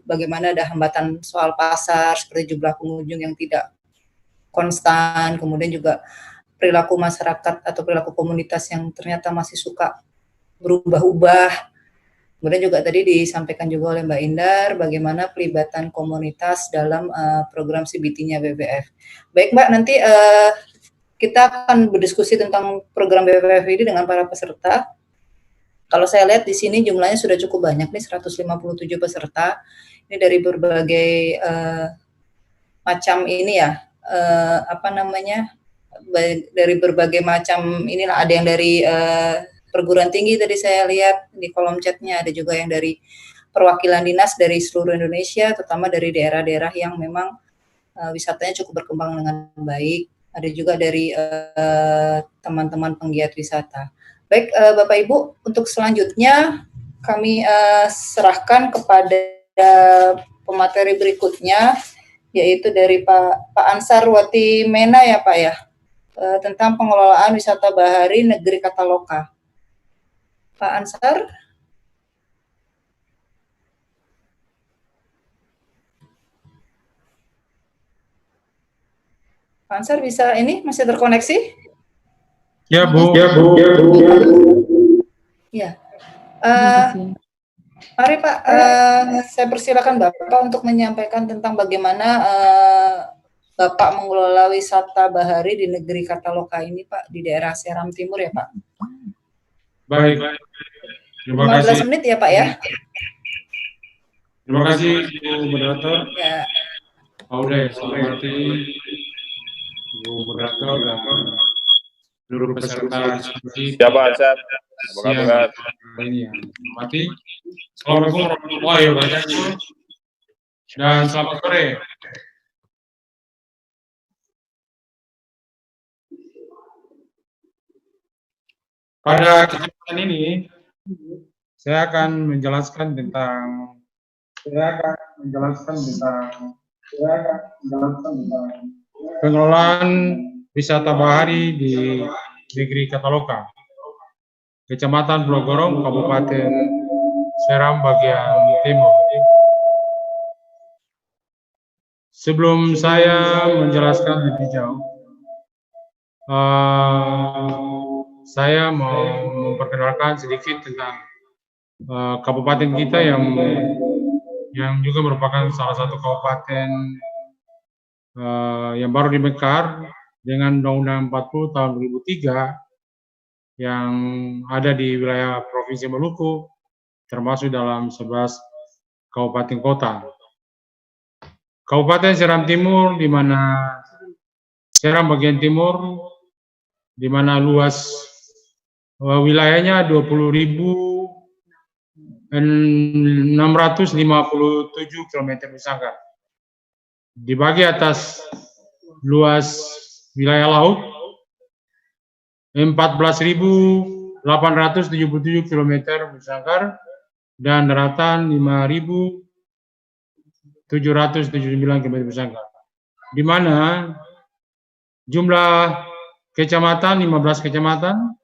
bagaimana ada hambatan soal pasar seperti jumlah pengunjung yang tidak konstan, kemudian juga perilaku masyarakat atau perilaku komunitas yang ternyata masih suka berubah-ubah. Kemudian juga tadi disampaikan juga oleh Mbak Indar bagaimana pelibatan komunitas dalam program CBT-nya BPF. Baik Mbak, nanti kita akan berdiskusi tentang program BPF ini dengan para peserta. Kalau saya lihat di sini jumlahnya sudah cukup banyak nih, 157 peserta. Ini dari berbagai macam ini ya, dari berbagai macam inilah, ada yang dari perguruan tinggi tadi saya lihat di kolom chatnya, ada juga yang dari perwakilan dinas dari seluruh Indonesia, terutama dari daerah-daerah yang memang wisatanya cukup berkembang dengan baik. Ada juga dari teman-teman penggiat wisata. Baik, Bapak Ibu, untuk selanjutnya kami serahkan kepada pemateri berikutnya, yaitu dari Pak Ansar Wati Mena ya Pak ya, tentang pengelolaan wisata bahari negeri Kataloka. Pak Ansar? Pak Ansar bisa ini, masih terkoneksi? Ya Bu. Ya. Mari Pak, saya persilakan Bapak untuk menyampaikan tentang bagaimana Bapak mengelola wisata bahari di negeri Kataloka ini Pak, di daerah Seram Timur ya Pak. Baik. Terima 15 kasih. menit ya Pak ya. Terima kasih Bu Moderator. Ya. Aude, selamat Bu Moderator dan seluruh peserta diskusi. Siapa Ansar? Apa kabar? Ini yang hormati. Assalamualaikum warahmatullahi wabarakatuh. Dan selamat sore. Pada kesempatan ini, saya akan menjelaskan tentang pengelolaan wisata bahari di negeri Kataloka, Kecamatan Pulau Gorong, Kabupaten Seram bagian timur. Sebelum saya menjelaskan lebih jauh, saya mau memperkenalkan sedikit tentang kabupaten kita yang juga merupakan salah satu kabupaten yang baru dimekar dengan Undang-Undang 40 tahun 2003 yang ada di wilayah Provinsi Maluku, termasuk dalam 11 kabupaten kota. Kabupaten Seram Timur, di mana Seram bagian timur, di mana luas wilayahnya 20.657 km persegi. Dibagi atas luas wilayah laut 14.877 km persegi dan daratan 5.779 km persegi. Di mana jumlah kecamatan 15 kecamatan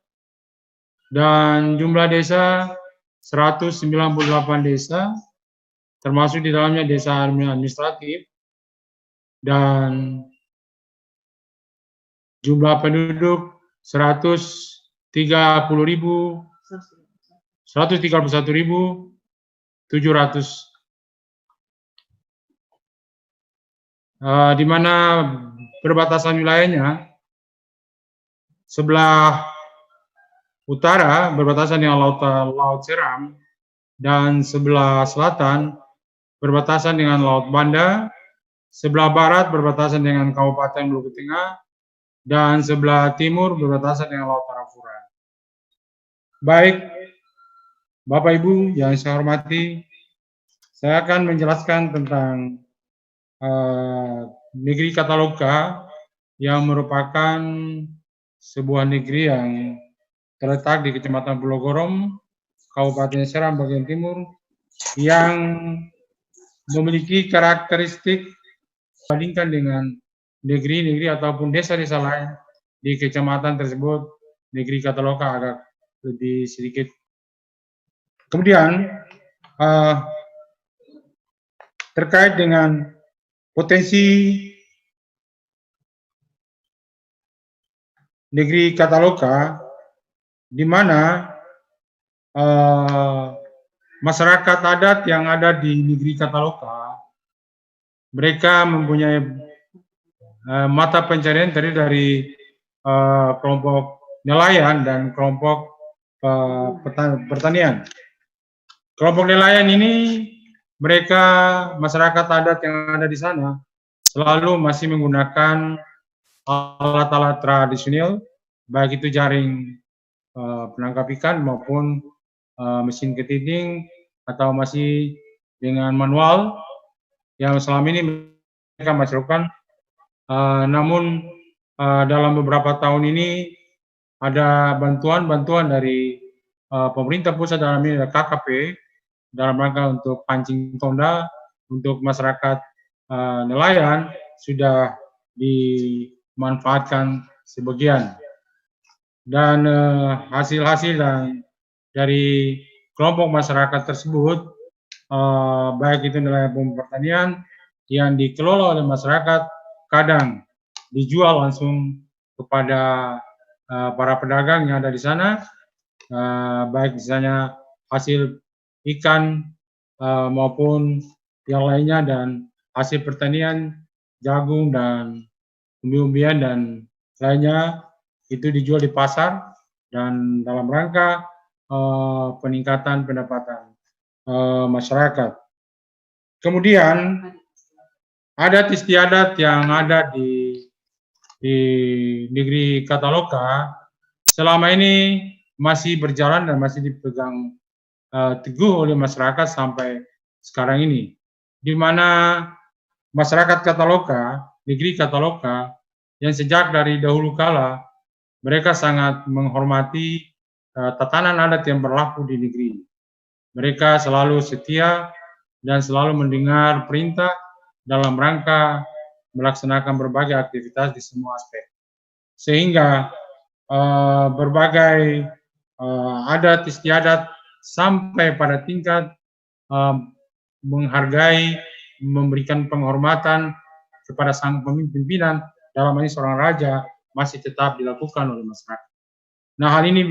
dan jumlah desa 198 desa, termasuk di dalamnya desa administratif, dan jumlah penduduk 131.700, di mana perbatasan wilayahnya sebelah utara berbatasan dengan Laut Seram dan sebelah selatan berbatasan dengan Laut Banda, sebelah barat berbatasan dengan Kabupaten Maluku Tengah, dan sebelah timur berbatasan dengan Laut Arafura. Baik, Bapak Ibu yang saya hormati, saya akan menjelaskan tentang negeri Kataloka yang merupakan sebuah negeri yang terletak di Kecamatan Pulau Gorong, Kabupaten Seram bagian timur, yang memiliki karakteristik dibandingkan dengan negeri-negeri ataupun desa-desa lain di kecamatan tersebut. Negeri Kataloka agak lebih sedikit. Kemudian terkait dengan potensi negeri Kataloka, di mana masyarakat adat yang ada di negeri Kataloka, mereka mempunyai mata pencarian terdiri dari kelompok nelayan dan kelompok pertanian. Kelompok nelayan ini, mereka masyarakat adat yang ada di sana selalu masih menggunakan alat-alat tradisional, baik itu jaring penangkap ikan maupun mesin kepiting atau masih dengan manual yang selama ini mereka masih lakukan. Namun dalam beberapa tahun ini ada bantuan-bantuan dari pemerintah pusat, dalam ini ada KKP, dalam rangka untuk pancing tonda untuk masyarakat nelayan sudah dimanfaatkan sebagian. Dan hasil-hasil dari kelompok masyarakat tersebut, baik itu nelayan maupun pertanian yang dikelola oleh masyarakat, kadang dijual langsung kepada para pedagang yang ada di sana, baik misalnya hasil ikan maupun yang lainnya, dan hasil pertanian, jagung dan umbi-umbian dan lainnya itu dijual di pasar dan dalam rangka peningkatan pendapatan masyarakat. Kemudian adat istiadat yang ada di negeri Kataloka selama ini masih berjalan dan masih dipegang teguh oleh masyarakat sampai sekarang ini, di mana masyarakat Kataloka, negeri Kataloka, yang sejak dari dahulu kala mereka sangat menghormati tatanan adat yang berlaku di negeri. Mereka selalu setia dan selalu mendengar perintah dalam rangka melaksanakan berbagai aktivitas di semua aspek. Sehingga berbagai adat istiadat sampai pada tingkat menghargai, memberikan penghormatan kepada sang pimpinan, dalam ini seorang raja, masih tetap dilakukan oleh masyarakat. Nah, hal ini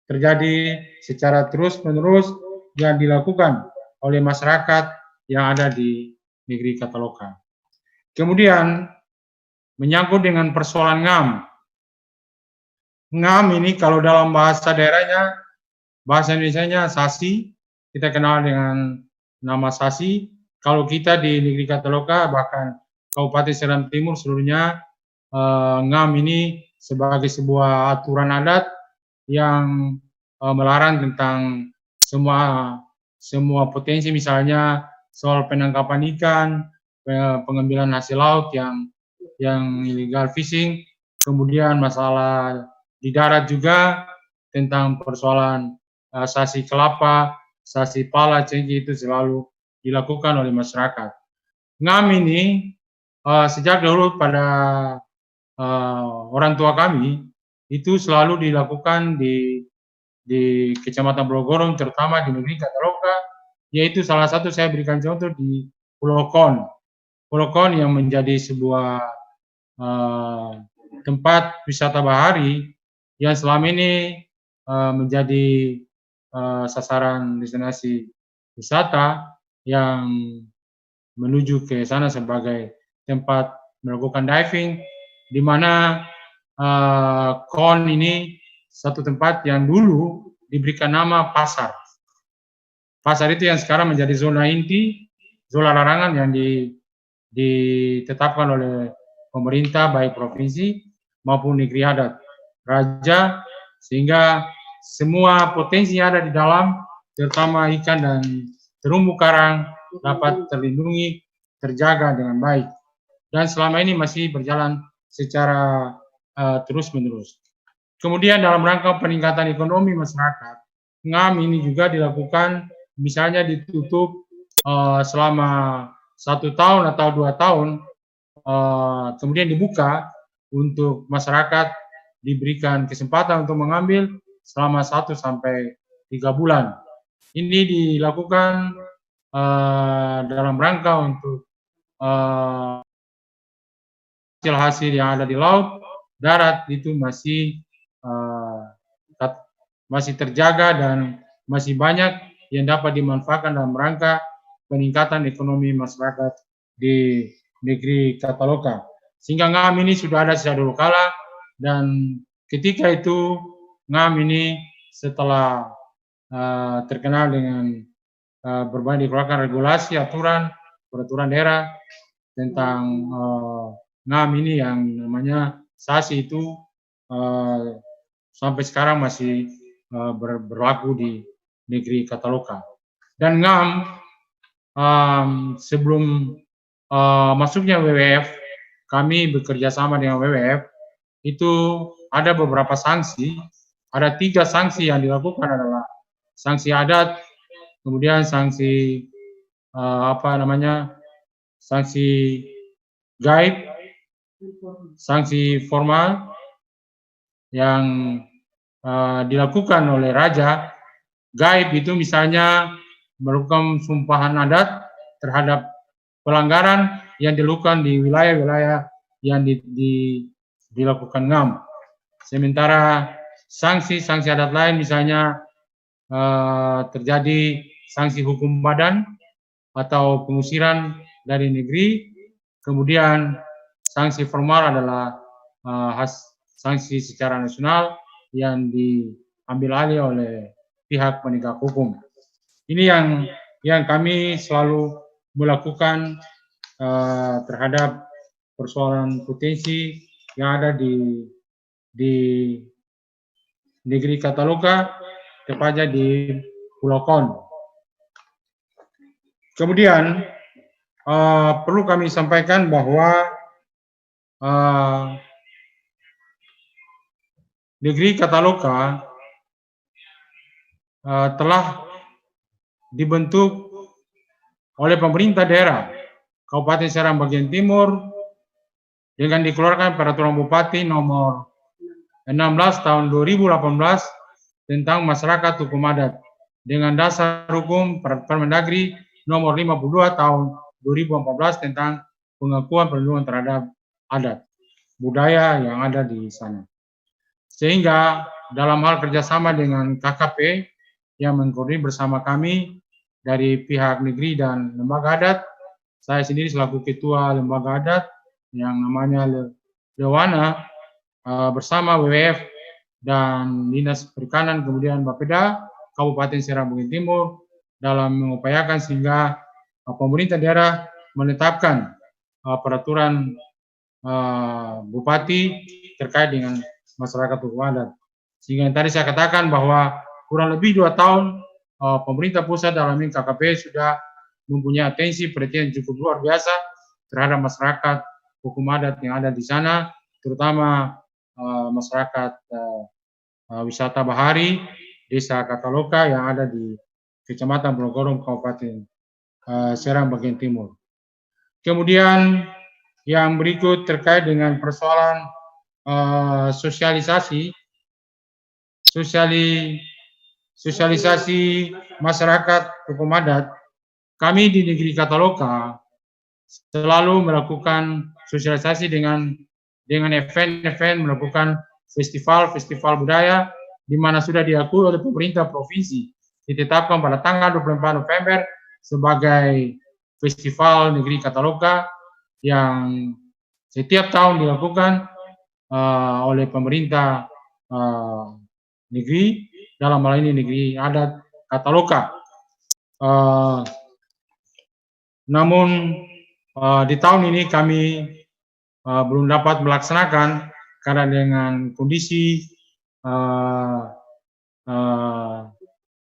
terjadi secara terus-menerus yang dilakukan oleh masyarakat yang ada di negeri Kataloka. Kemudian menyangkut dengan persoalan ngam. Ngam ini kalau dalam bahasa daerahnya, bahasa Indonesianya sasi, kita kenal dengan nama sasi. Kalau kita di negeri Kataloka, bahkan Kabupaten Seram Timur seluruhnya, ngam ini sebagai sebuah aturan adat yang melarang tentang semua potensi, misalnya soal penangkapan ikan, pengambilan hasil laut yang illegal fishing, kemudian masalah di darat juga tentang persoalan sasi kelapa, sasi pala, cengkeh, itu selalu dilakukan oleh masyarakat. Ngam ini sejak dahulu pada orang tua kami itu selalu dilakukan di Kecamatan Blogorong, terutama di negeri Kataloka, yaitu salah satu saya berikan contoh di Pulau Kon. Pulau Kon yang menjadi sebuah tempat wisata bahari yang selama ini menjadi sasaran destinasi wisata yang menuju ke sana sebagai tempat melakukan diving, di mana Kon ini satu tempat yang dulu diberikan nama pasar. Pasar itu yang sekarang menjadi zona inti, zona larangan yang ditetapkan oleh pemerintah baik provinsi maupun negeri adat raja, sehingga semua potensi yang ada di dalam, terutama ikan dan terumbu karang, dapat terlindungi, terjaga dengan baik. Dan selama ini masih berjalan secara terus-menerus. Kemudian dalam rangka peningkatan ekonomi masyarakat, ngam ini juga dilakukan, misalnya ditutup selama 1 tahun atau 2 tahun, kemudian dibuka untuk masyarakat diberikan kesempatan untuk mengambil selama 1 sampai 3 bulan. Ini dilakukan dalam rangka untuk hasil yang ada di laut, darat itu masih terjaga dan masih banyak yang dapat dimanfaatkan dalam rangka peningkatan ekonomi masyarakat di negeri Catalonia. Sehingga ngam ini sudah ada sejak dulu kala, dan ketika itu ngam ini setelah terkenal dengan berbagai dikeluarkan regulasi, peraturan daerah tentang ngam ini yang namanya SASI itu sampai sekarang masih berlaku di negeri Catalonia. Dan ngam sebelum masuknya WWF, kami bekerja sama dengan WWF, itu ada beberapa sanksi. Ada 3 sanksi yang dilakukan adalah sanksi adat, kemudian sanksi sanksi gaib, sanksi formal yang dilakukan oleh raja. Gaib itu misalnya melakukan sumpahan adat terhadap pelanggaran yang dilakukan di wilayah-wilayah yang dilakukan ngam. Sementara sanksi adat lain misalnya terjadi sanksi hukum badan atau pengusiran dari negeri. Kemudian sanksi formal adalah sanksi secara nasional yang diambil alih oleh pihak penegak hukum. Ini yang kami selalu melakukan terhadap persoalan potensi yang ada di negeri Catalonia, tepatnya di Pulau Kon. Kemudian perlu kami sampaikan bahwa negeri Catalonia telah dibentuk oleh pemerintah daerah Kabupaten Serang bagian timur dengan dikeluarkan peraturan Bupati nomor 16 tahun 2018 tentang masyarakat hukum adat dengan dasar hukum Permendagri nomor 52 tahun 2014 tentang pengakuan perlindungan terhadap adat budaya yang ada di sana. Sehingga dalam hal kerjasama dengan KKP yang mengkoordinir bersama kami dari pihak negeri dan lembaga adat, saya sendiri selaku ketua lembaga adat yang namanya Lewana bersama WWF dan Dinas Perikanan, kemudian Bapeda Kabupaten Serang bagian timur dalam mengupayakan sehingga pemerintah daerah menetapkan peraturan bupati terkait dengan masyarakat hukum adat. Sehingga yang tadi saya katakan bahwa kurang lebih 2 tahun pemerintah pusat dalam ini KKP sudah mempunyai atensi perhatian cukup luar biasa terhadap masyarakat hukum adat yang ada di sana, terutama masyarakat wisata bahari Desa Catalonia yang ada di Kecamatan Pulau Gorong, Kabupaten Serang bagian timur. Kemudian yang berikut terkait dengan persoalan sosialisasi masyarakat hukum adat. Kami di negeri Catalonia selalu melakukan sosialisasi dengan event-event, melakukan festival budaya di mana sudah diakui oleh pemerintah provinsi, ditetapkan pada tanggal 24 November sebagai Festival Negeri Catalonia yang setiap tahun dilakukan oleh pemerintah negeri, dalam hal ini negeri adat Catalonia. Namun di tahun ini kami belum dapat melaksanakan karena dengan kondisi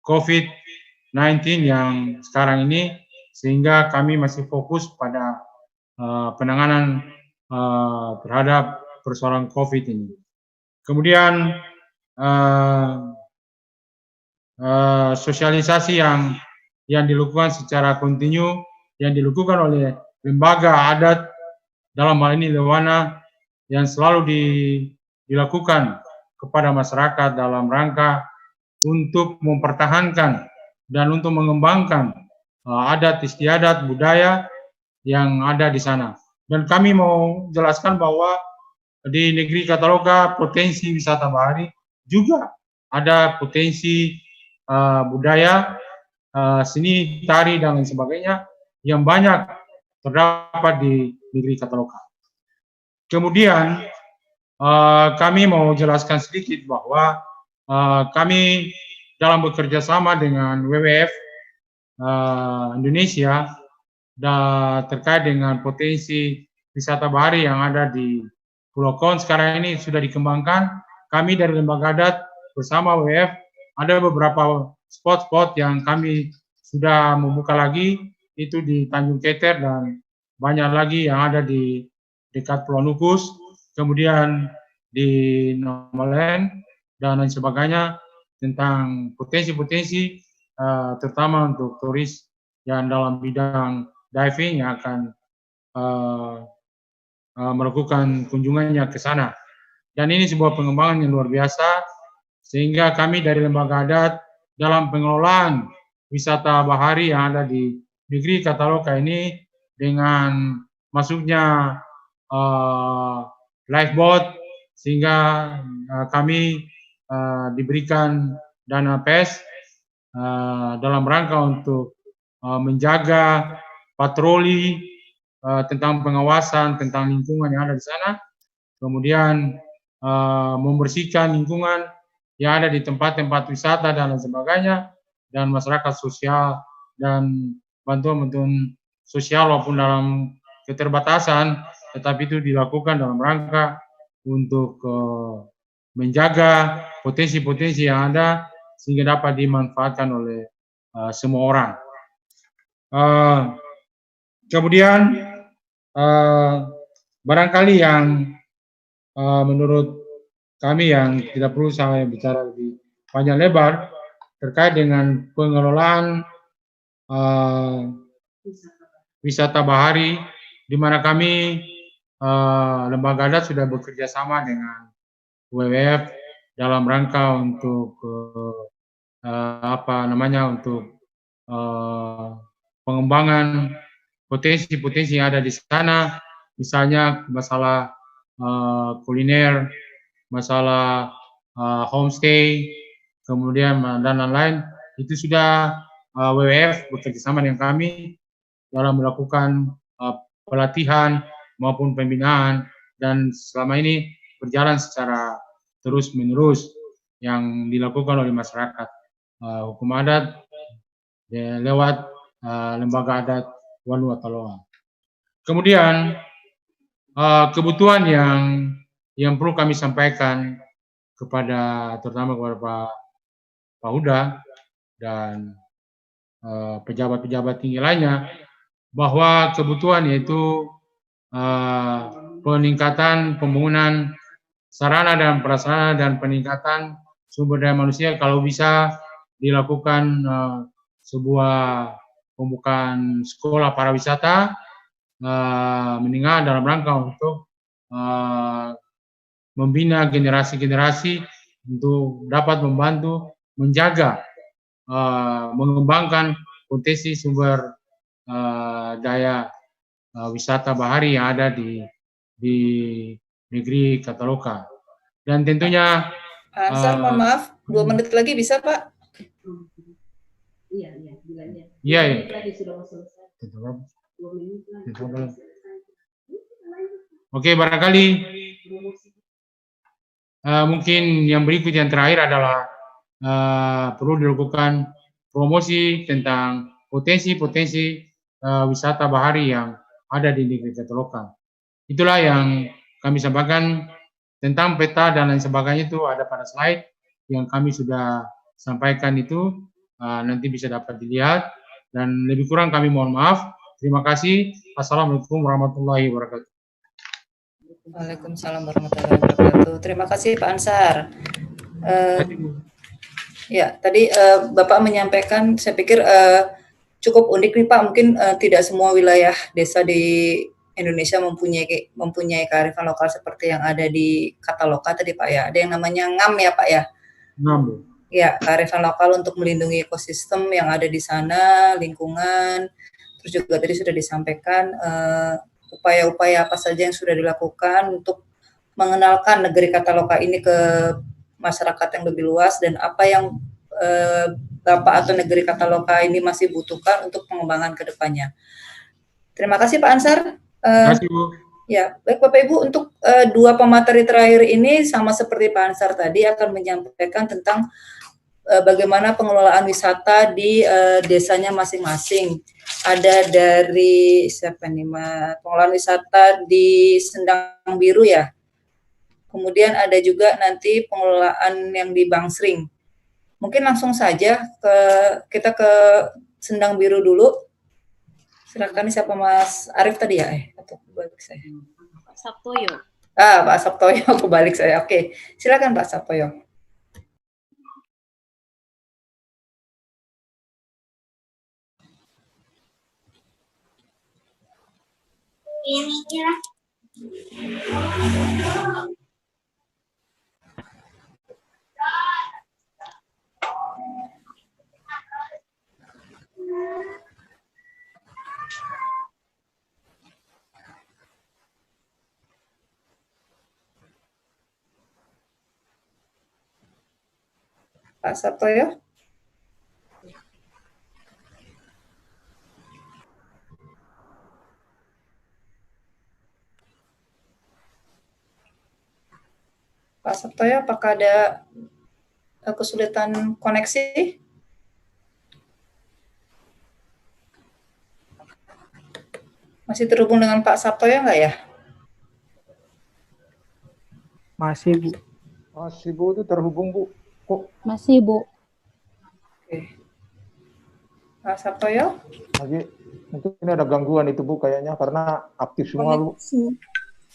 COVID-19 yang sekarang ini, sehingga kami masih fokus pada penanganan terhadap persoalan COVID ini. Kemudian sosialisasi yang dilakukan secara kontinu yang dilakukan oleh lembaga adat, dalam hal ini Lewana, yang selalu dilakukan kepada masyarakat dalam rangka untuk mempertahankan dan untuk mengembangkan adat istiadat budaya yang ada di sana. Dan kami mau jelaskan bahwa di negeri Kataloga potensi wisata bahari juga ada potensi budaya, seni, tari, dan lain sebagainya yang banyak terdapat di negeri Kataloga. Kemudian kami mau jelaskan sedikit bahwa kami dalam bekerja sama dengan WWF Indonesia terkait dengan potensi wisata bahari yang ada di Pulau Kon sekarang ini sudah dikembangkan. Kami dari Lembaga Adat bersama WWF ada beberapa spot-spot yang kami sudah membuka lagi, itu di Tanjung Keter dan banyak lagi yang ada di dekat Pulau Nukus, kemudian di Nomaland dan lain sebagainya, tentang potensi-potensi terutama untuk turis yang dalam bidang diving yang akan melakukan kunjungannya ke sana. Dan ini sebuah pengembangan yang luar biasa, sehingga kami dari Lembaga Adat dalam pengelolaan wisata bahari yang ada di negeri Kataloga ini, dengan masuknya lifeboat, sehingga kami diberikan dana PES dalam rangka untuk menjaga patroli tentang pengawasan tentang lingkungan yang ada di sana, kemudian membersihkan lingkungan yang ada di tempat-tempat wisata dan lain sebagainya, dan masyarakat sosial dan bantuan-bantuan sosial walaupun dalam keterbatasan, tetapi itu dilakukan dalam rangka untuk menjaga potensi-potensi yang ada sehingga dapat dimanfaatkan oleh semua orang. Kemudian barangkali yang menurut kami yang tidak perlu saya bicara lebih panjang lebar terkait dengan pengelolaan wisata bahari, di mana kami Lembaga Adat sudah bekerja sama dengan WWF dalam rangka untuk untuk pengembangan potensi-potensi yang ada di sana, misalnya masalah kuliner, masalah homestay, kemudian dan lain-lain, itu sudah WWF bekerjasama dengan kami dalam melakukan pelatihan maupun pembinaan, dan selama ini berjalan secara terus-menerus yang dilakukan oleh masyarakat hukum adat lewat Lembaga Adat Walu Ataloa. Kemudian kebutuhan yang perlu kami sampaikan terutama kepada Pak Huda dan pejabat-pejabat tinggi lainnya, bahwa kebutuhan yaitu peningkatan pembangunan sarana dan prasarana dan peningkatan sumber daya manusia, kalau bisa dilakukan sebuah pembukaan sekolah pariwisata menengah dalam rangka untuk membina generasi-generasi untuk dapat membantu menjaga mengembangkan potensi sumber daya wisata bahari yang ada di negeri Kataloga. Dan tentunya Pak Ansar, mohon maaf, 2 menit lagi bisa, Pak? Iya. Oke, barangkali mungkin yang berikut yang terakhir adalah perlu dilakukan promosi tentang potensi-potensi wisata bahari yang ada di negeri Kataloga. Itulah yang kami sampaikan tentang peta dan lain sebagainya, itu ada pada slide yang kami sudah sampaikan itu, nanti bisa dapat dilihat, dan lebih kurang kami mohon maaf. Terima kasih. Assalamualaikum warahmatullahi wabarakatuh. Waalaikumsalam warahmatullahi wabarakatuh. Terima kasih Pak Ansar. Ya, tadi Bapak menyampaikan, saya pikir cukup unik nih Pak. Mungkin tidak semua wilayah desa di Indonesia mempunyai kearifan lokal seperti yang ada di Kataloga tadi Pak ya. Ada yang namanya ngam ya Pak ya. Ngam. ya kearifan lokal untuk melindungi ekosistem yang ada di sana, lingkungan. Terus juga tadi sudah disampaikan upaya-upaya apa saja yang sudah dilakukan untuk mengenalkan negeri Kataloka ini ke masyarakat yang lebih luas dan apa yang Bapak atau negeri Kataloka ini masih butuhkan untuk pengembangan ke depannya. Terima kasih Pak Ansar. Terima kasih, Bu. Ya, baik Bapak Ibu, untuk dua pemateri terakhir ini sama seperti Pak Ansar tadi akan menyampaikan tentang bagaimana pengelolaan wisata di desanya masing-masing. Ada dari siapa nih, pengelolaan wisata di Sendang Biru ya. Kemudian ada juga nanti pengelolaan yang di Bangsring. Mungkin langsung saja kita ke Sendang Biru dulu. Silakan siapa Mas Arief tadi ya? Atau kebalik saya? Pak Sabtoyo. Pak Sabtoyo, kebalik saya. Oke, silakan Pak Sabtoyo. Pak Sabtoyo. Pak Sabtoyo, apakah ada kesulitan koneksi? Masih terhubung dengan Pak Sabtoyo nggak ya? Masih, Bu. Masih, Bu, itu terhubung, Bu. Kok Masih, Bu. Oke. Pak Sabtoyo? lagi mungkin ini ada gangguan itu, Bu, kayaknya karena aktif semua, Bu.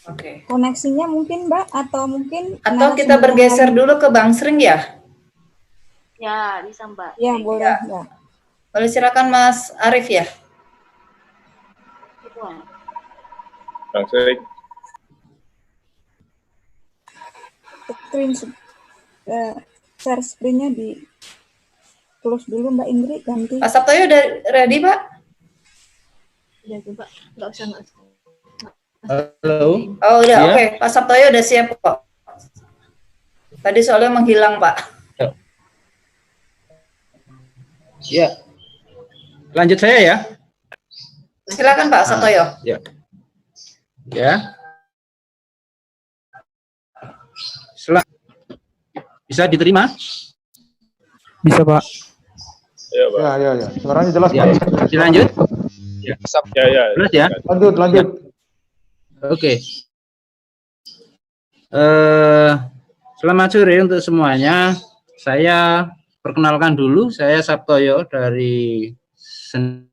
Oke. Koneksinya mungkin, Mbak, atau mungkin kita bergeser dulu ke Bangsring ya? Ya, bisa, Mbak. Ya, boleh, ya. Boleh silakan Mas Arief ya? Bangsring. Share screen-nya di close dulu, Mbak Indri, ganti. Pak Sabtoyo udah ready, Pak? Ya, coba. Nggak usah. Halo. Oh, udah, Ya. Oke. Pak Sabtoyo udah siap kok. Tadi soalnya menghilang, Pak. Ya. Lanjut saya ya. Silakan Pak Sabtoyo. Ya. Ya. Bisa diterima? Bisa, Pak. Ya, Pak. Ya. Suaranya jelas, Ya. Pak. Dilanjut? Ya. Jelas ya? Lanjut. Oke. Selamat sore untuk semuanya. Saya perkenalkan dulu, saya Sabtoyo dari Sendang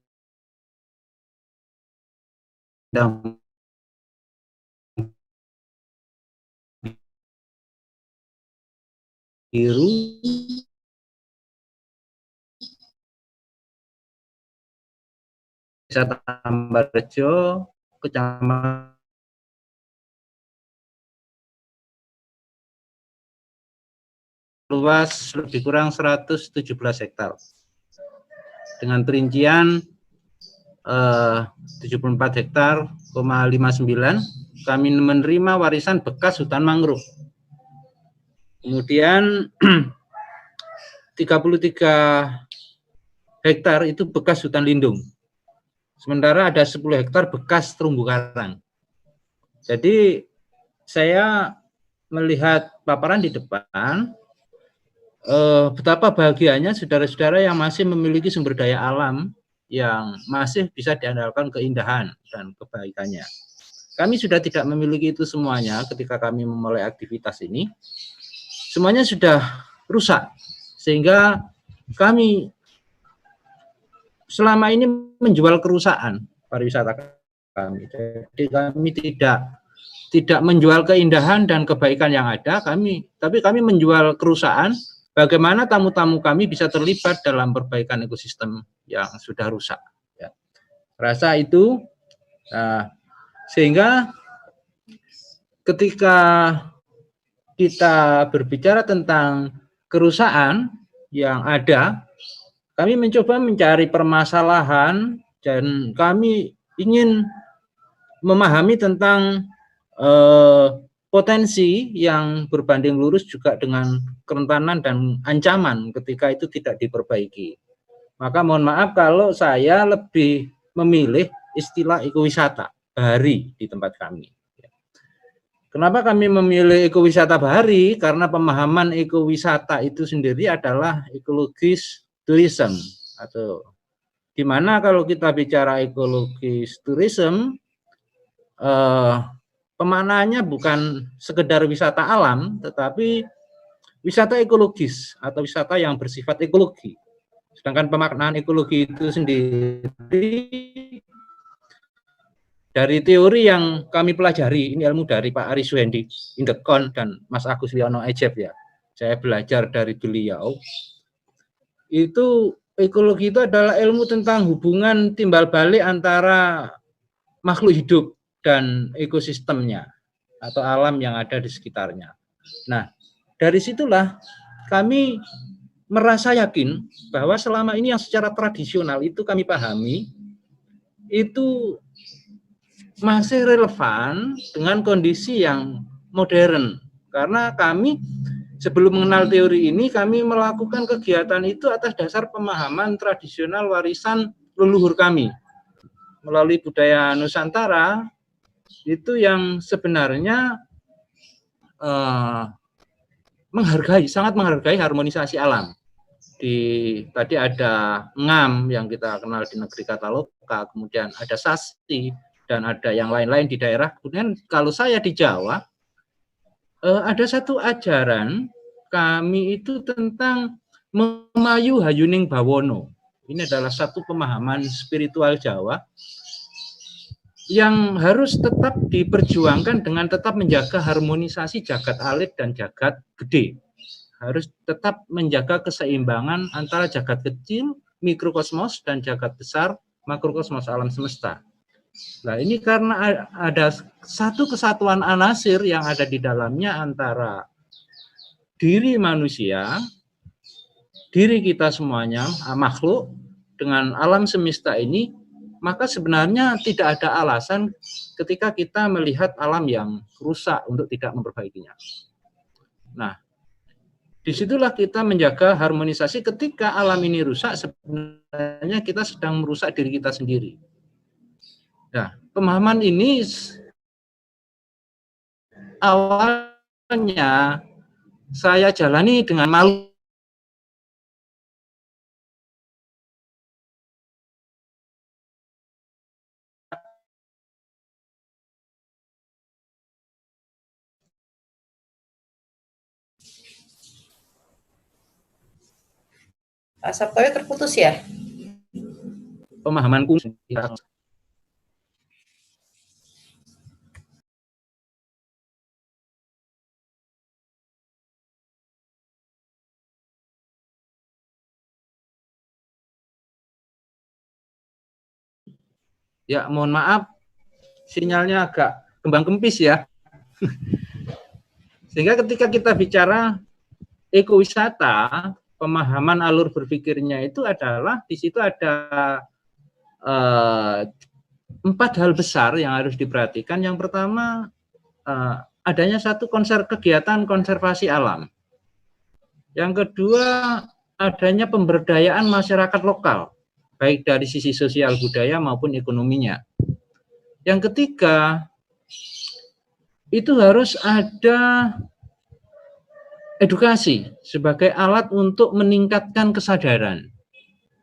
Biru, Desa Tambarrejo, Kecamatan luas lebih kurang 117 hektar dengan perincian 74 hektar, 59 kami menerima warisan bekas hutan mangrove. Kemudian 33 hektar itu bekas hutan lindung. Sementara ada 10 hektar bekas terumbu karang. Jadi saya melihat paparan di depan, betapa bahagianya saudara-saudara yang masih memiliki sumber daya alam yang masih bisa diandalkan keindahan dan kebaikannya. Kami sudah tidak memiliki itu semuanya ketika kami memulai aktivitas ini. Semuanya sudah rusak, sehingga kami selama ini menjual kerusakan pariwisata kami. Jadi kami tidak menjual keindahan dan kebaikan yang ada, tapi kami menjual kerusakan. Bagaimana tamu-tamu kami bisa terlibat dalam perbaikan ekosistem yang sudah rusak. Ya. Rasa itu, sehingga ketika kita berbicara tentang kerusakan, yang ada, kami mencoba mencari permasalahan dan kami ingin memahami tentang potensi yang berbanding lurus juga dengan kerentanan dan ancaman ketika itu tidak diperbaiki. Maka mohon maaf kalau saya lebih memilih istilah ekowisata bahari di tempat kami. Kenapa kami memilih ekowisata bahari? Karena pemahaman ekowisata itu sendiri adalah ekologis tourism, atau di mana kalau kita bicara ekologis tourism, pemaknaannya bukan sekedar wisata alam, tetapi wisata ekologis atau wisata yang bersifat ekologi. Sedangkan pemaknaan ekologi itu sendiri dari teori yang kami pelajari, ini ilmu dari Pak Ari Suhendi, Indekon, dan Mas Agus Wiono Ejep ya. Saya belajar dari beliau. Itu ekologi itu adalah ilmu tentang hubungan timbal balik antara makhluk hidup dan ekosistemnya atau alam yang ada di sekitarnya. Nah, dari situlah kami merasa yakin bahwa selama ini yang secara tradisional itu kami pahami, itu masih relevan dengan kondisi yang modern. Karena kami sebelum mengenal teori ini, kami melakukan kegiatan itu atas dasar pemahaman tradisional warisan leluhur kami. Melalui budaya Nusantara, itu yang sebenarnya sangat menghargai harmonisasi alam. Tadi ada ngam yang kita kenal di negeri Kataloka, kemudian ada sasti, dan ada yang lain-lain di daerah. Kemudian kalau saya di Jawa, ada satu ajaran kami itu tentang memayu hayuning bawono. Ini adalah satu pemahaman spiritual Jawa yang harus tetap diperjuangkan dengan tetap menjaga harmonisasi jagat alit dan jagat gede. Harus tetap menjaga keseimbangan antara jagat kecil, mikrokosmos, dan jagat besar, makrokosmos alam semesta. Nah, ini karena ada satu kesatuan anasir yang ada di dalamnya antara diri manusia, diri kita semuanya, makhluk, dengan alam semesta ini, maka sebenarnya tidak ada alasan ketika kita melihat alam yang rusak untuk tidak memperbaikinya. Nah, disitulah kita menjaga harmonisasi. Ketika alam ini rusak, sebenarnya kita sedang merusak diri kita sendiri. Nah, pemahaman ini awalnya saya jalani dengan malu. Pak Sabtoyo terputus ya? Pemahamanku ya, mohon maaf, sinyalnya agak kembang kempis ya. Sehingga ketika kita bicara ekowisata, pemahaman alur berpikirnya itu adalah di situ ada 4 hal besar yang harus diperhatikan. Yang pertama, adanya satu kegiatan konservasi alam. Yang kedua, adanya pemberdayaan masyarakat lokal, baik dari sisi sosial budaya maupun ekonominya. Yang ketiga, itu harus ada edukasi sebagai alat untuk meningkatkan kesadaran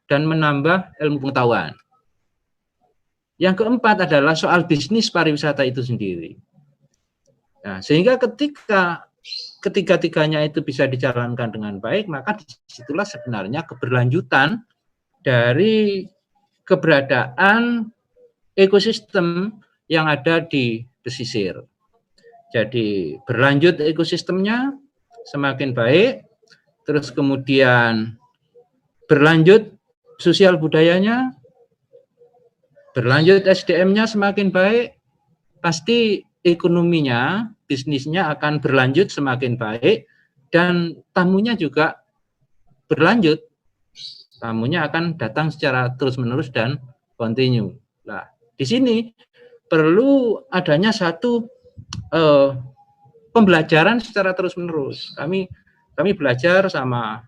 dan menambah ilmu pengetahuan. Yang keempat adalah soal bisnis pariwisata itu sendiri. Nah, sehingga ketika ketiga-tiganya itu bisa dijalankan dengan baik, maka disitulah sebenarnya keberlanjutan dari keberadaan ekosistem yang ada di pesisir. Jadi berlanjut ekosistemnya semakin baik, terus kemudian berlanjut sosial budayanya, berlanjut SDM-nya semakin baik, pasti ekonominya, bisnisnya akan berlanjut semakin baik, dan tamunya juga berlanjut, tamunya akan datang secara terus-menerus dan kontinu. Nah, di sini perlu adanya satu pembelajaran secara terus-menerus. Kami belajar sama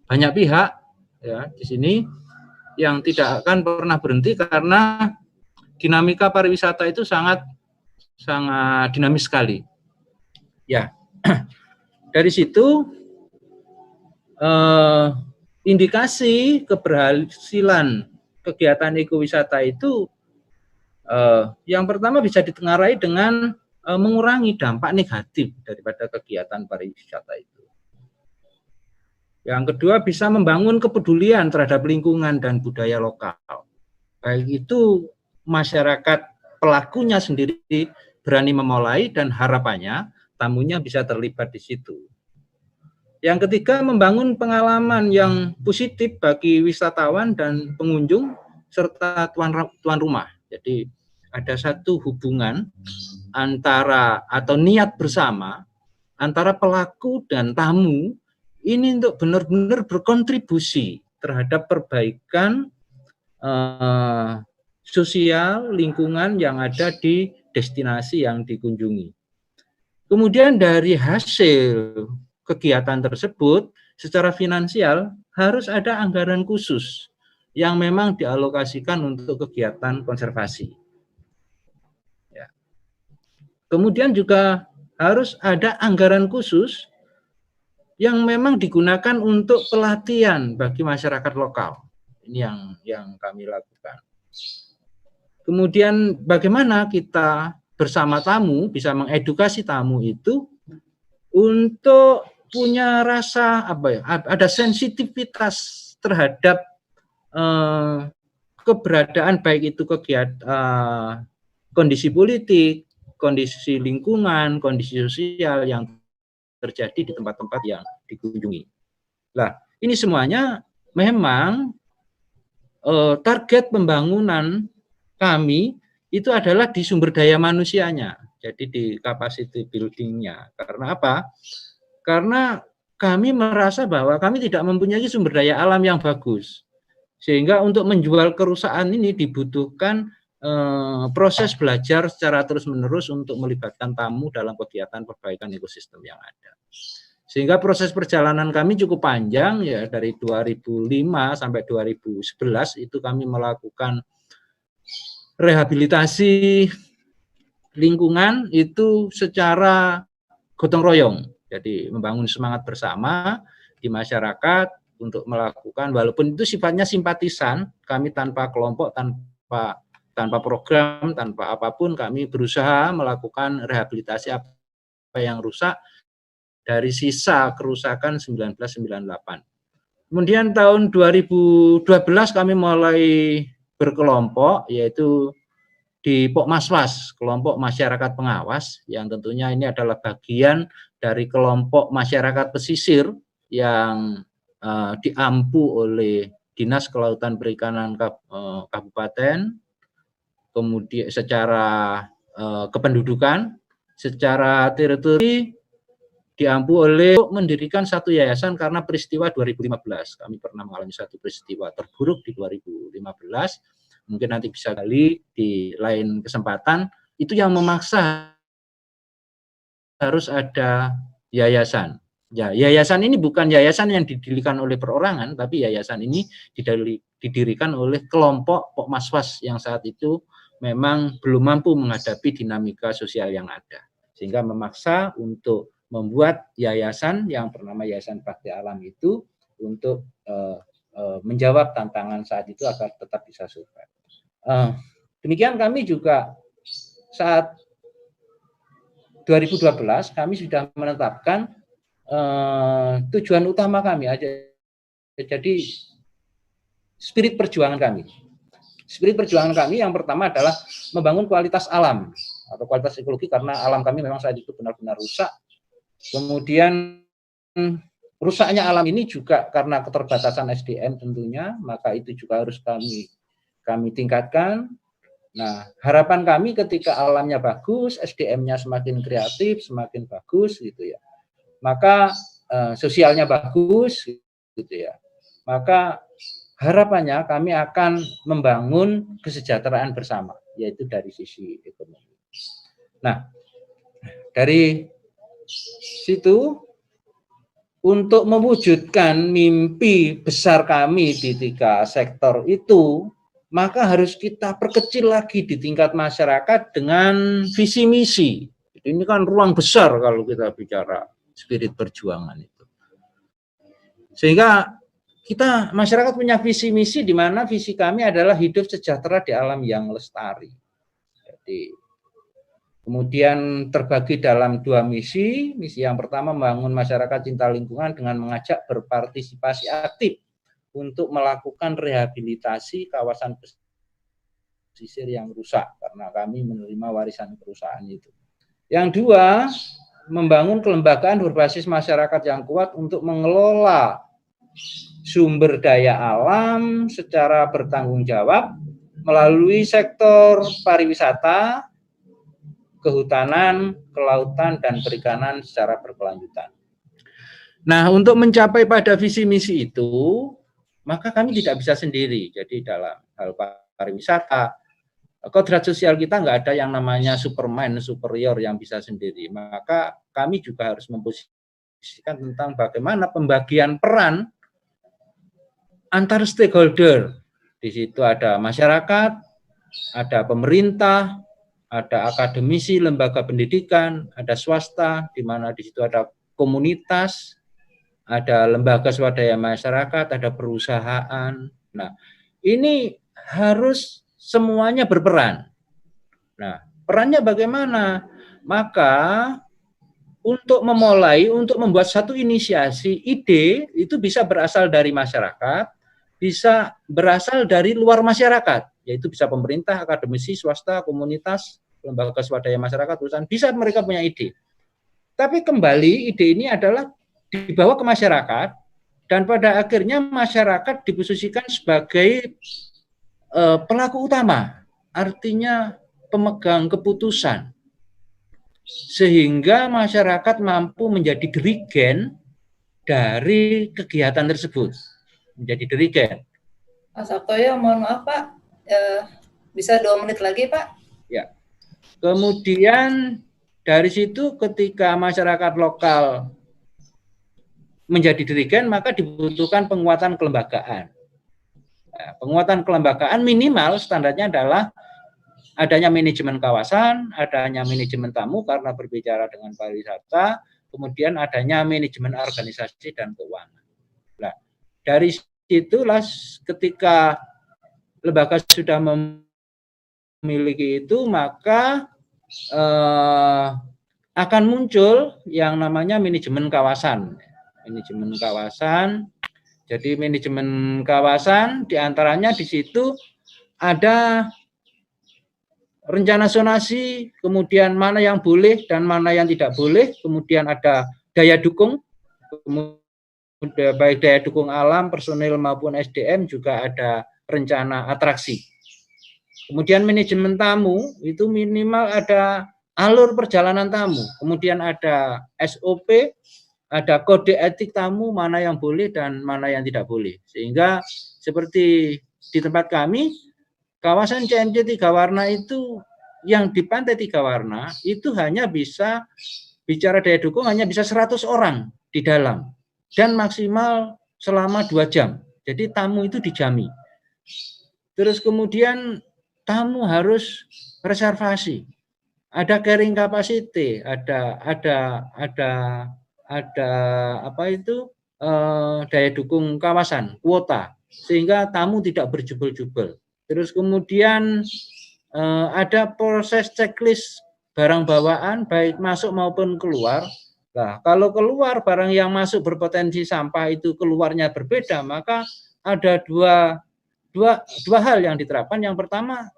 banyak pihak ya di sini yang tidak akan pernah berhenti karena dinamika pariwisata itu sangat dinamis sekali. Ya, dari situ indikasi keberhasilan kegiatan ekowisata itu yang pertama bisa ditengarai dengan mengurangi dampak negatif daripada kegiatan pariwisata itu. Yang kedua bisa membangun kepedulian terhadap lingkungan dan budaya lokal. Baik itu masyarakat pelakunya sendiri berani memulai dan harapannya tamunya bisa terlibat di situ. Yang ketiga membangun pengalaman yang positif bagi wisatawan dan pengunjung serta tuan rumah. Jadi ada satu hubungan antara atau niat bersama antara pelaku dan tamu ini untuk benar-benar berkontribusi terhadap perbaikan sosial lingkungan yang ada di destinasi yang dikunjungi. Kemudian dari hasil kegiatan tersebut secara finansial harus ada anggaran khusus yang memang dialokasikan untuk kegiatan konservasi. Ya. Kemudian juga harus ada anggaran khusus yang memang digunakan untuk pelatihan bagi masyarakat lokal. Ini yang kami lakukan. Kemudian bagaimana kita bersama tamu bisa mengedukasi tamu itu untuk punya rasa ada sensitivitas terhadap keberadaan baik itu kegiatan kondisi politik, kondisi lingkungan, kondisi sosial yang terjadi di tempat-tempat yang dikunjungi. Nah, ini semuanya memang target pembangunan kami itu adalah di sumber daya manusianya, jadi di capacity building-nya. Karena apa? Karena kami merasa bahwa kami tidak mempunyai sumber daya alam yang bagus. Sehingga untuk menjual kerusakan ini dibutuhkan proses belajar secara terus-menerus untuk melibatkan tamu dalam kegiatan perbaikan ekosistem yang ada. Sehingga proses perjalanan kami cukup panjang ya, dari 2005 sampai 2011 itu kami melakukan rehabilitasi lingkungan itu secara gotong royong. Jadi membangun semangat bersama di masyarakat untuk melakukan, walaupun itu sifatnya simpatisan, kami tanpa kelompok, tanpa program, tanpa apapun, kami berusaha melakukan rehabilitasi apa yang rusak dari sisa kerusakan 1998. Kemudian tahun 2012 kami mulai berkelompok, yaitu di Pokmaswas, kelompok masyarakat pengawas, yang tentunya ini adalah bagian dari kelompok masyarakat pesisir yang diampu oleh Dinas Kelautan Perikanan Kabupaten, kemudian secara kependudukan, secara teritori diampu oleh mendirikan satu yayasan karena peristiwa 2015. Kami pernah mengalami satu peristiwa terburuk di 2015, mungkin nanti bisa kali di lain kesempatan, itu yang memaksa harus ada yayasan. Ya, yayasan ini bukan yayasan yang didirikan oleh perorangan, tapi yayasan ini didirikan oleh kelompok Pokmaswas yang saat itu memang belum mampu menghadapi dinamika sosial yang ada. Sehingga memaksa untuk membuat yayasan yang bernama Yayasan Bakti Alam itu untuk menjawab tantangan saat itu agar tetap bisa survive. Demikian kami juga saat 2012 kami sudah menetapkan tujuan utama kami aja. Jadi spirit perjuangan kami. Spirit perjuangan kami yang pertama adalah membangun kualitas alam atau kualitas ekologi, karena alam kami memang saat itu benar-benar rusak. Kemudian rusaknya alam ini juga karena keterbatasan SDM tentunya, maka itu juga harus kami tingkatkan. Nah, harapan kami ketika alamnya bagus, SDM-nya semakin kreatif, semakin bagus gitu ya. Maka sosialnya bagus gitu ya. Maka harapannya kami akan membangun kesejahteraan bersama, yaitu dari sisi ekonomi. Nah, dari situ untuk mewujudkan mimpi besar kami di 3 sektor itu, maka harus kita perkecil lagi di tingkat masyarakat dengan visi misi. Ini kan ruang besar kalau kita bicara spirit perjuangan itu. Sehingga kita masyarakat punya visi misi di mana visi kami adalah hidup sejahtera di alam yang lestari. Jadi kemudian terbagi dalam 2 misi. Misi yang pertama membangun masyarakat cinta lingkungan dengan mengajak berpartisipasi aktif untuk melakukan rehabilitasi kawasan pesisir yang rusak karena kami menerima warisan perusahaan itu. Yang 2, membangun kelembagaan berbasis masyarakat yang kuat untuk mengelola sumber daya alam secara bertanggung jawab melalui sektor pariwisata, kehutanan, kelautan, dan perikanan secara berkelanjutan. Nah, untuk mencapai pada visi misi itu, maka kami tidak bisa sendiri. Jadi dalam hal pariwisata, kodrat sosial kita nggak ada yang namanya superman, superior yang bisa sendiri. Maka kami juga harus memposisikan tentang bagaimana pembagian peran antar stakeholder. Di situ ada masyarakat, ada pemerintah, ada akademisi, lembaga pendidikan, ada swasta, di mana di situ ada komunitas, ada lembaga swadaya masyarakat, ada perusahaan. Nah, ini harus semuanya berperan. Nah, perannya bagaimana? Maka untuk memulai, untuk membuat satu inisiasi, ide itu bisa berasal dari masyarakat, bisa berasal dari luar masyarakat, yaitu bisa pemerintah, akademisi, swasta, komunitas, lembaga swadaya masyarakat, perusahaan, bisa mereka punya ide. Tapi kembali ide ini adalah dibawa ke masyarakat dan pada akhirnya masyarakat diposisikan sebagai pelaku utama, artinya pemegang keputusan. Sehingga masyarakat mampu menjadi dirigen dari kegiatan tersebut. Menjadi dirigen. Mas Sabtoyo, mohon maaf Pak, bisa 2 menit lagi Pak? Ya. Kemudian dari situ ketika masyarakat lokal menjadi dirigen, maka dibutuhkan penguatan kelembagaan. Nah, penguatan kelembagaan minimal standarnya adalah adanya manajemen kawasan, adanya manajemen tamu karena berbicara dengan pariwisata, kemudian adanya manajemen organisasi dan keuangan. Nah, dari situlah ketika lembaga sudah memiliki itu, maka akan muncul yang namanya manajemen kawasan. Manajemen kawasan. Jadi manajemen kawasan diantaranya di situ ada rencana zonasi, kemudian mana yang boleh dan mana yang tidak boleh, kemudian ada daya dukung, baik daya dukung alam, personil maupun SDM, juga ada rencana atraksi. Kemudian manajemen tamu itu minimal ada alur perjalanan tamu, kemudian ada SOP, ada kode etik tamu, mana yang boleh dan mana yang tidak boleh. Sehingga seperti di tempat kami, kawasan CMC 3 warna itu yang di pantai 3 warna itu hanya bisa bicara daya dukung hanya bisa 100 orang di dalam dan maksimal selama 2 jam. Jadi tamu itu dijami. Terus kemudian tamu harus reservasi. Ada carrying capacity, ada apa itu daya dukung kawasan, kuota, sehingga tamu tidak berjubel-jubel. Terus kemudian ada proses checklist barang bawaan baik masuk maupun keluar. Nah, kalau keluar barang yang masuk berpotensi sampah itu keluarnya berbeda, maka ada dua hal yang diterapkan. Yang pertama,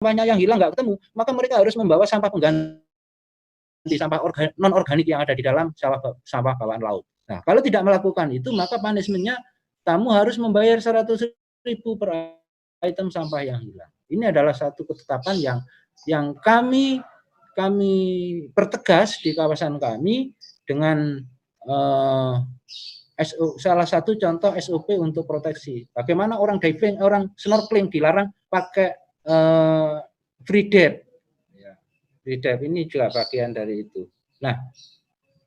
sampahnya yang hilang nggak ketemu, maka mereka harus membawa sampah pengganti, sampah non organik yang ada di dalam sampah bawaan laut. Nah, kalau tidak melakukan itu, maka punishment-nya tamu harus membayar 100.000 per item sampah yang hilang. Ini adalah satu ketetapan yang kami pertegas di kawasan kami dengan salah satu contoh SOP untuk proteksi. Bagaimana orang diving, orang snorkeling dilarang pakai free dive. Ya, free dive ini juga bagian dari itu. Nah,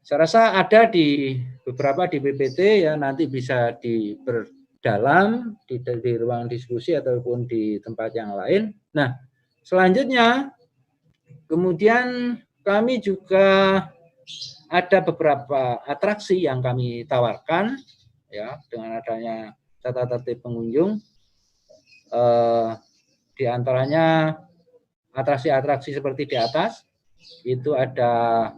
saya rasa ada di beberapa di PPT ya, nanti bisa diperdalam di ruang diskusi ataupun di tempat yang lain. Nah, selanjutnya kemudian kami juga ada beberapa atraksi yang kami tawarkan ya dengan adanya tata tertib pengunjung. Di antaranya atraksi-atraksi seperti di atas itu ada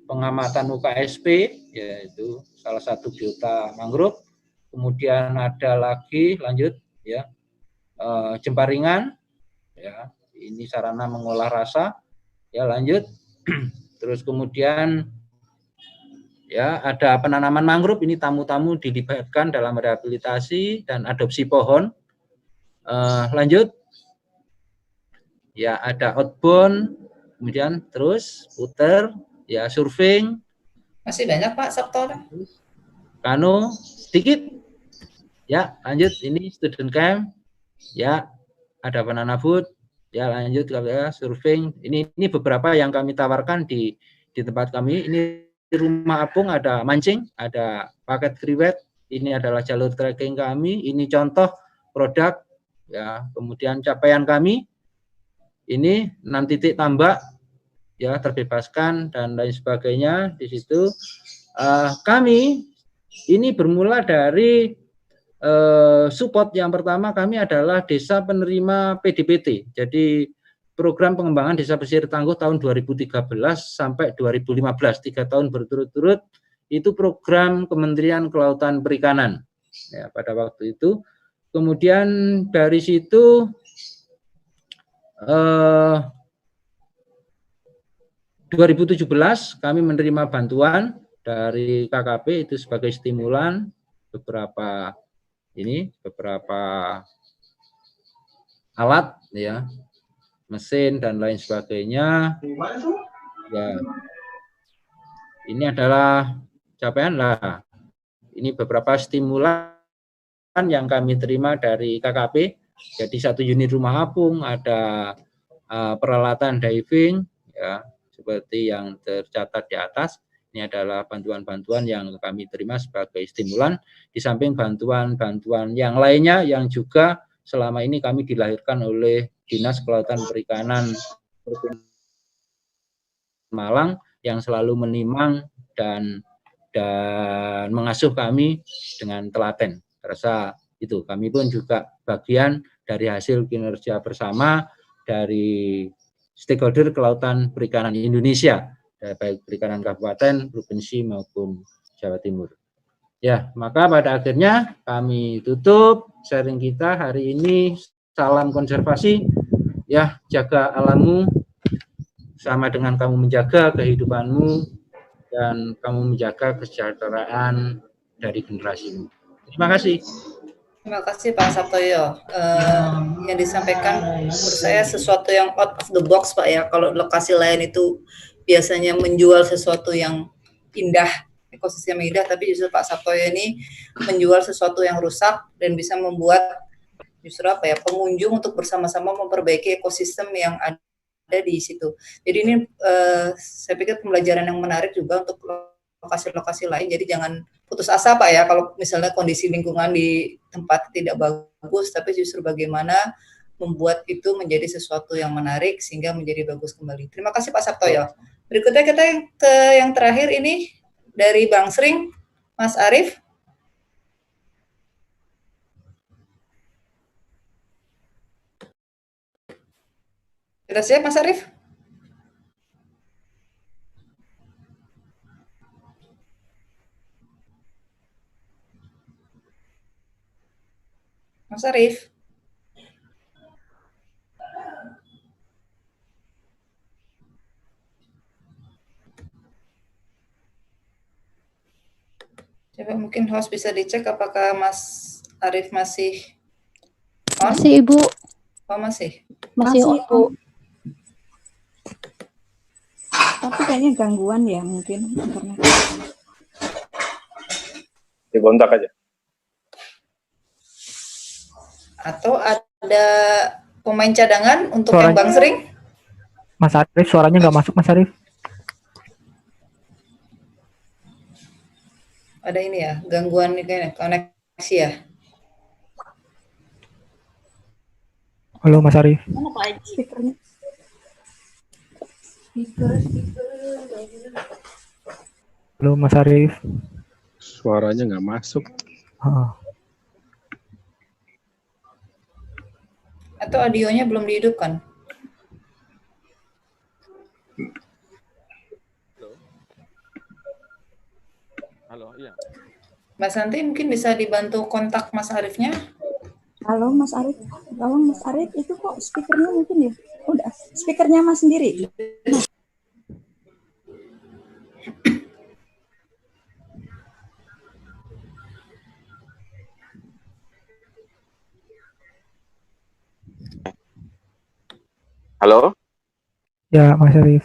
pengamatan UKSP, yaitu salah satu biota mangrove. Kemudian ada lagi lanjut ya jemparingan, ya ini sarana mengolah rasa, ya lanjut. Terus kemudian ya ada penanaman mangrove, ini tamu-tamu dilibatkan dalam rehabilitasi dan adopsi pohon. Lanjut ya ada outbound, kemudian terus puter ya surfing. Masih banyak Pak Sabto. Kano sedikit ya, lanjut ini student camp ya, ada banana boat ya, lanjut ya surfing. Ini beberapa yang kami tawarkan di tempat kami. Ini rumah apung, ada mancing, ada paket kriwet, ini adalah jalur trekking kami, ini contoh produk ya. Kemudian capaian kami ini 6 titik tambak ya terbebaskan dan lain sebagainya. Di situ kami ini bermula dari support yang pertama kami adalah desa penerima PDPT. Jadi program pengembangan desa pesisir tangguh tahun 2013 sampai 2015, 3 tahun berturut-turut, itu program Kementerian Kelautan Perikanan ya pada waktu itu. Kemudian dari situ 2017 kami menerima bantuan dari KKP itu sebagai stimulan beberapa alat ya, mesin dan lain sebagainya. Ya. Ini adalah capaian lah. Ini beberapa stimulan yang kami terima dari KKP. Jadi 1 unit rumah apung, ada peralatan diving ya, seperti yang tercatat di atas. Ini adalah bantuan-bantuan yang kami terima sebagai stimulan, di samping bantuan-bantuan yang lainnya yang juga selama ini kami dilahirkan oleh Dinas Kelautan Perikanan Malang yang selalu menimang dan mengasuh kami dengan telaten. Rasa itu kami pun juga bagian dari hasil kinerja bersama dari stakeholder kelautan perikanan Indonesia, baik perikanan kabupaten, provinsi maupun Jawa Timur. Ya, maka pada akhirnya kami tutup sharing kita hari ini. Salam konservasi, ya, jaga alammu sama dengan kamu menjaga kehidupanmu dan kamu menjaga kesejahteraan dari generasimu. Terima kasih. Terima kasih Pak Sabtoyo. Yang disampaikan menurut saya sesuatu yang out of the box Pak ya. Kalau lokasi lain itu biasanya menjual sesuatu yang indah, ekosistem indah, tapi justru Pak Sabtoyo ini menjual sesuatu yang rusak dan bisa membuat justru apa ya, pengunjung untuk bersama-sama memperbaiki ekosistem yang ada di situ. Jadi ini saya pikir pembelajaran yang menarik juga untuk lokasi-lokasi lain. Jadi jangan putus asa Pak ya, kalau misalnya kondisi lingkungan di tempat tidak bagus, tapi justru bagaimana membuat itu menjadi sesuatu yang menarik sehingga menjadi bagus kembali. Terima kasih Pak Sabtoyo. Berikutnya kita ke yang terakhir ini dari Bang Sring, Mas Arief. Sudah siap Mas Arief? Mas Arief. Coba mungkin host bisa dicek apakah Mas Arief masih on? Masih Ibu. Oh masih? Masih on, Bu. Tapi kayaknya gangguan ya mungkin internet. Dikontak aja. Atau ada pemain cadangan untuk yang Suaranya- Bang Sering? Mas Arif, suaranya nggak masuk, Mas Arif. Ada ini ya, gangguan ini kayaknya, koneksi ya. Halo, Mas Arif. Mana Pak Haji? Speakernya. Halo, Mas Arif. Suaranya nggak masuk. Ah, Atau audionya belum dihidupkan? Halo, iya. Mas Santi mungkin bisa dibantu kontak Mas Arifnya? Halo Mas Arif. Tolong Mas Arif, itu kok speakernya mungkin ya? Udah, speakernya Mas sendiri. Halo, ya, Mas Arif.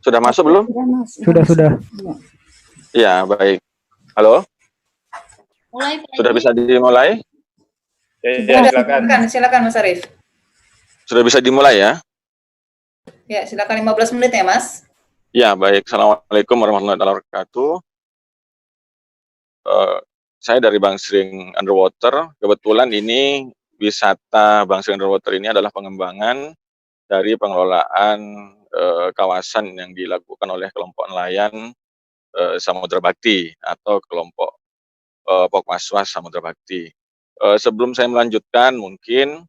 sudah masuk belum? Sudah Mas. Sudah. Ya. Iya, baik. Halo, Mulai Pak sudah Haji. bisa dimulai? Sudah, silakan Mas Arif. Sudah bisa dimulai ya? Ya, silakan 15 menit ya Mas. Ya, baik. Assalamualaikum warahmatullahi wabarakatuh. Saya dari Bang Sring Underwater. Kebetulan ini wisata Bang Sring Underwater ini adalah pengembangan dari pengelolaan kawasan yang dilakukan oleh kelompok nelayan Samudra Bakti atau kelompok Pokmaswas Samudra Bakti. Sebelum saya melanjutkan, mungkin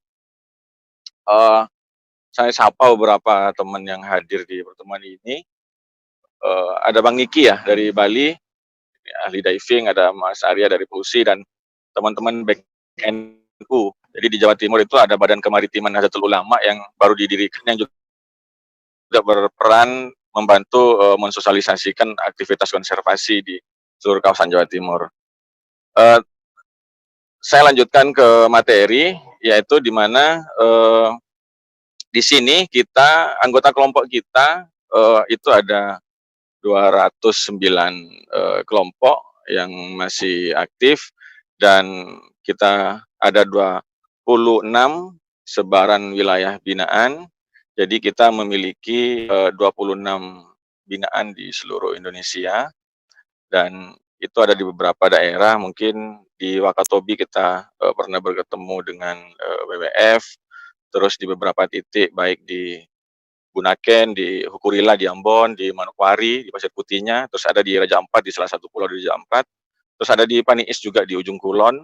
saya sapa beberapa teman yang hadir di pertemuan ini. Ada Bang Niki ya dari Bali, ahli diving, ada Mas Arya dari Pusi, dan teman-teman back NU. Jadi di Jawa Timur itu ada Badan Kemaritiman Nahdlatul Ulama yang baru didirikan, yang juga berperan membantu mensosialisasikan aktivitas konservasi di seluruh kawasan Jawa Timur. Saya lanjutkan ke materi, yaitu di mana di sini kita, anggota kelompok kita itu ada 209 kelompok yang masih aktif, dan kita ada 26 sebaran wilayah binaan. Jadi kita memiliki 26 binaan di seluruh Indonesia, dan itu ada di beberapa daerah. Mungkin di Wakatobi kita pernah bertemu dengan WWF, terus di beberapa titik baik di Bunaken, di Hukurila, di Ambon, di Manokwari, di Pasir Putihnya, terus ada di Raja Ampat, di salah satu pulau di Raja Ampat, terus ada di Paniis juga di ujung kulon,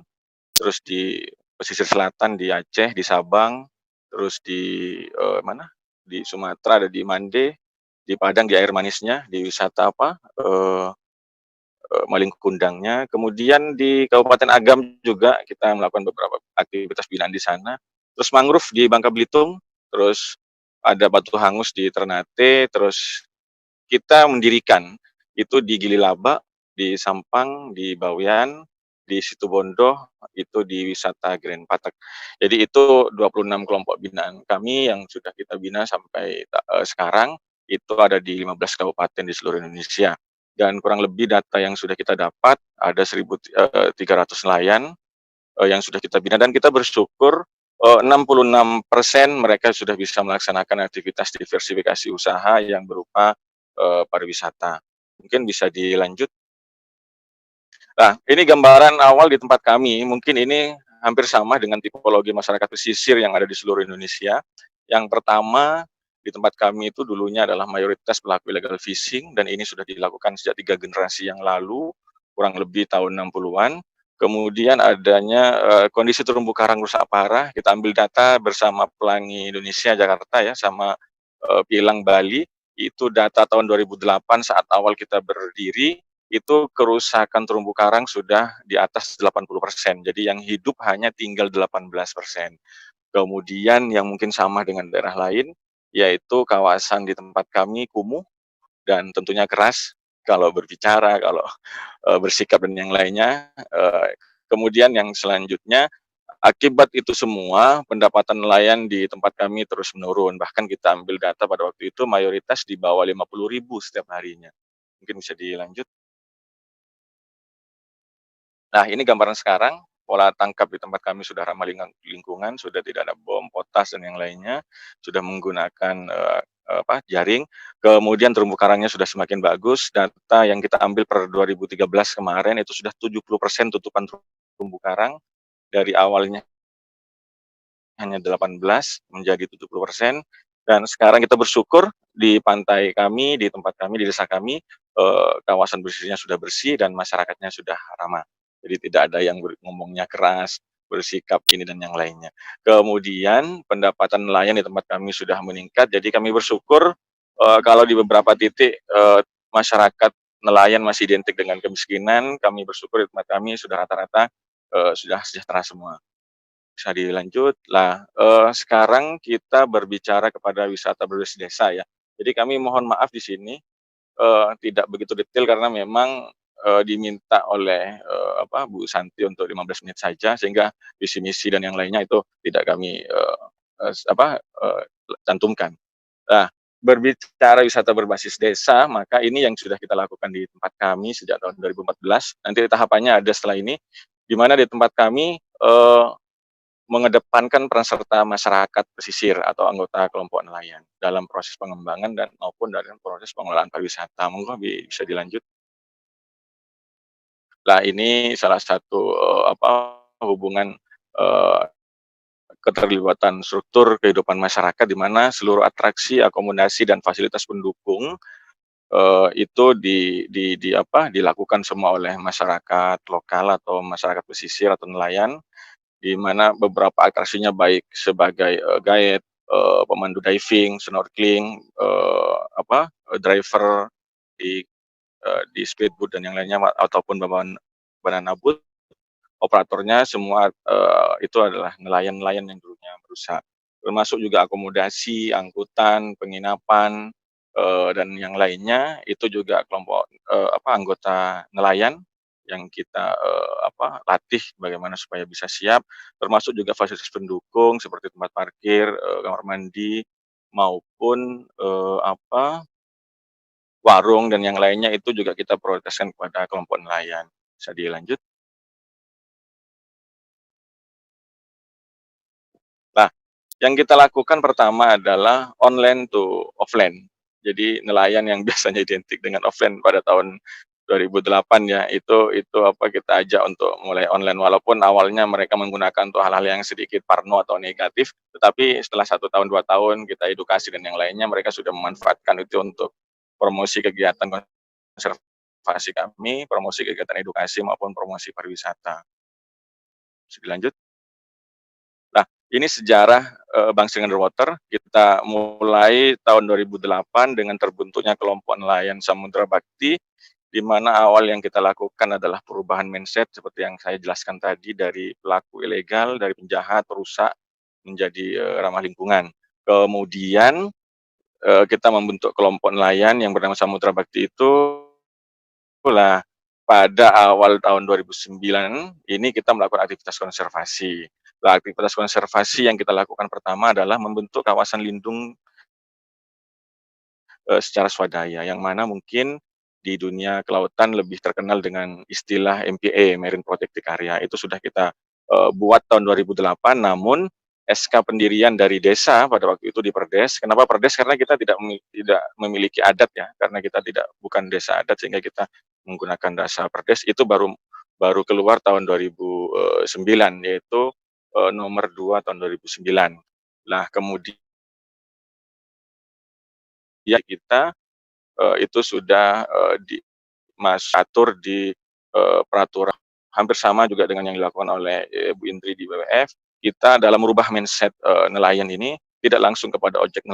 terus di pesisir selatan di Aceh, di Sabang, terus di mana? Di Sumatera ada di Mande, di Padang di air manisnya, di wisata apa? Maling Kundangnya. Kemudian di Kabupaten Agam juga kita melakukan beberapa aktivitas binaan di sana. Terus mangrove di Bangka Belitung, terus ada batu hangus di Ternate, terus kita mendirikan itu di Gililaba, di Sampang, di Bawean, di Situbondo, itu di wisata Grand Patak. Jadi itu 26 kelompok binaan kami yang sudah kita bina sampai sekarang, itu ada di 15 kabupaten di seluruh Indonesia. Dan kurang lebih data yang sudah kita dapat ada 1.300 nelayan yang sudah kita bina, dan kita bersyukur 66% mereka sudah bisa melaksanakan aktivitas diversifikasi usaha yang berupa pariwisata. Mungkin bisa dilanjut. Nah, ini gambaran awal di tempat kami. Mungkin ini hampir sama dengan tipologi masyarakat pesisir yang ada di seluruh Indonesia. Yang pertama, di tempat kami itu dulunya adalah mayoritas pelaku illegal fishing, dan ini sudah dilakukan sejak 3 generasi yang lalu, kurang lebih tahun 60-an. Kemudian adanya kondisi terumbu karang rusak parah, kita ambil data bersama Pelangi Indonesia Jakarta ya, sama Pilang Bali, itu data tahun 2008 saat awal kita berdiri, itu kerusakan terumbu karang sudah di atas 80%, jadi yang hidup hanya tinggal 18%. Kemudian yang mungkin sama dengan daerah lain, yaitu kawasan di tempat kami kumuh dan tentunya keras kalau berbicara, kalau bersikap dan yang lainnya. Kemudian yang selanjutnya, akibat itu semua pendapatan nelayan di tempat kami terus menurun. Bahkan kita ambil data pada waktu itu mayoritas di bawah 50.000 setiap harinya. Mungkin bisa dilanjut. Nah, ini gambaran sekarang, pola tangkap di tempat kami sudah ramah lingkungan, sudah tidak ada bom, potas, dan yang lainnya, sudah menggunakan jaring, kemudian terumbu karangnya sudah semakin bagus. Data yang kita ambil per 2013 kemarin itu sudah 70% tutupan terumbu karang, dari awalnya hanya 18 menjadi 70%, dan sekarang kita bersyukur di pantai kami, di tempat kami, di desa kami, kawasan pesisirnya sudah bersih dan masyarakatnya sudah ramah. Jadi tidak ada yang ngomongnya keras, bersikap ini dan yang lainnya. Kemudian pendapatan nelayan di tempat kami sudah meningkat, jadi kami bersyukur kalau di beberapa titik masyarakat nelayan masih identik dengan kemiskinan, kami bersyukur di tempat kami sudah rata-rata sudah sejahtera semua. Bisa dilanjut. Lah, sekarang kita berbicara kepada wisata berbasis desa ya. Jadi kami mohon maaf di sini, tidak begitu detail karena memang, diminta oleh, Bu Santi untuk 15 menit saja, sehingga visi misi dan yang lainnya itu tidak kami, cantumkan. Nah, berbicara wisata berbasis desa, maka ini yang sudah kita lakukan di tempat kami sejak tahun 2014, nanti tahapannya ada setelah ini, di mana di tempat kami, mengedepankan peran serta masyarakat pesisir atau anggota kelompok nelayan dalam proses pengembangan dan maupun dalam proses pengelolaan pariwisata. Monggo bisa dilanjut. Nah, ini salah satu hubungan eh, keterlibatan struktur kehidupan masyarakat di mana seluruh atraksi, akomodasi dan fasilitas pendukung itu dilakukan semua oleh masyarakat lokal atau masyarakat pesisir atau nelayan, di mana beberapa atraksinya baik sebagai guide, pemandu diving, snorkeling, driver di speedboat dan yang lainnya ataupun banana boat, operatornya semua itu adalah nelayan-nelayan yang dulunya berusaha. Termasuk juga akomodasi, angkutan, penginapan, dan yang lainnya itu juga kelompok anggota nelayan yang kita latih bagaimana supaya bisa siap, termasuk juga fasilitas pendukung seperti tempat parkir, kamar mandi, maupun warung dan yang lainnya itu juga kita prioritaskan kepada kelompok nelayan. Bisa dilanjut? Nah, yang kita lakukan pertama adalah online to offline. Jadi nelayan yang biasanya identik dengan offline pada tahun 2008 ya, itu kita ajak untuk mulai online, walaupun awalnya mereka menggunakan untuk hal-hal yang sedikit parno atau negatif, tetapi setelah 1 tahun, 2 tahun kita edukasi dan yang lainnya, mereka sudah memanfaatkan itu untuk promosi kegiatan konservasi kami, promosi kegiatan edukasi maupun promosi pariwisata. Bisa dilanjut? Nah, ini sejarah Bangsa Underwater. Kita mulai tahun 2008 dengan terbentuknya kelompok nelayan Samudra Bakti, di mana awal yang kita lakukan adalah perubahan mindset seperti yang saya jelaskan tadi, dari pelaku ilegal, dari penjahat, perusak, menjadi ramah lingkungan. Kemudian kita membentuk kelompok nelayan yang bernama Samudra Bakti itu lah pada awal tahun 2009 ini kita melakukan aktivitas konservasi. Nah, aktivitas konservasi yang kita lakukan pertama adalah membentuk kawasan lindung secara swadaya, yang mana mungkin di dunia kelautan lebih terkenal dengan istilah MPA, Marine Protected Area. Itu sudah kita buat tahun 2008, namun SK pendirian dari desa pada waktu itu di Perdes. Kenapa Perdes? Karena kita tidak memiliki adat ya, karena kita bukan desa adat sehingga kita menggunakan dasa Perdes. Itu baru keluar tahun 2009, yaitu nomor 2 tahun 2009. Nah, kemudian kita itu sudah diatur di peraturan hampir sama juga dengan yang dilakukan oleh Bu Indri di WWF. Kita dalam merubah mindset nelayan ini tidak langsung kepada objek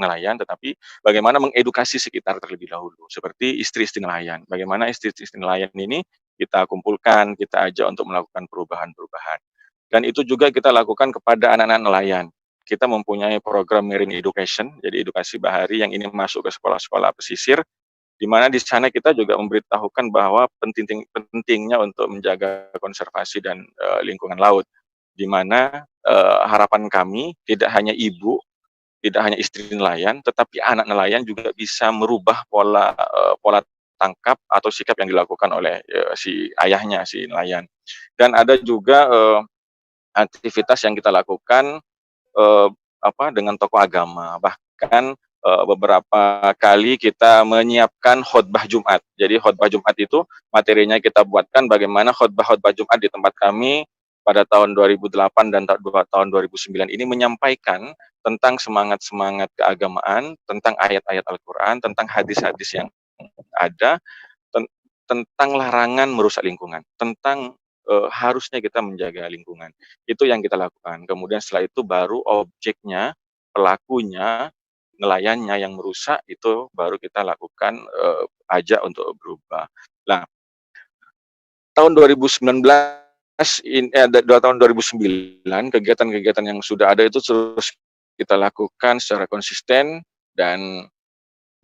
nelayan, tetapi bagaimana mengedukasi sekitar terlebih dahulu, seperti istri-istri nelayan. Bagaimana istri-istri nelayan ini kita kumpulkan, kita ajak untuk melakukan perubahan-perubahan. Dan itu juga kita lakukan kepada anak-anak nelayan. Kita mempunyai program Marine Education, jadi edukasi bahari yang ini masuk ke sekolah-sekolah pesisir, di mana di sana kita juga memberitahukan bahwa pentingnya untuk menjaga konservasi dan lingkungan laut, di mana harapan kami tidak hanya ibu, tidak hanya istri nelayan, tetapi anak nelayan juga bisa merubah pola tangkap atau sikap yang dilakukan oleh si ayahnya, si nelayan. Dan ada juga aktivitas yang kita lakukan dengan tokoh agama. Bahkan beberapa kali kita menyiapkan khotbah Jumat. Jadi khotbah Jumat itu materinya kita buatkan bagaimana khotbah-khotbah Jumat di tempat kami pada tahun 2008 dan tahun 2009 ini menyampaikan tentang semangat-semangat keagamaan, tentang ayat-ayat Al-Quran, tentang hadis-hadis yang ada, tentang larangan merusak lingkungan, tentang harusnya kita menjaga lingkungan. Itu yang kita lakukan. Kemudian setelah itu baru objeknya, pelakunya, nelayannya yang merusak itu baru kita lakukan ajak untuk berubah. Nah, tahun 2019 tahun 2009 kegiatan-kegiatan yang sudah ada itu terus kita lakukan secara konsisten, dan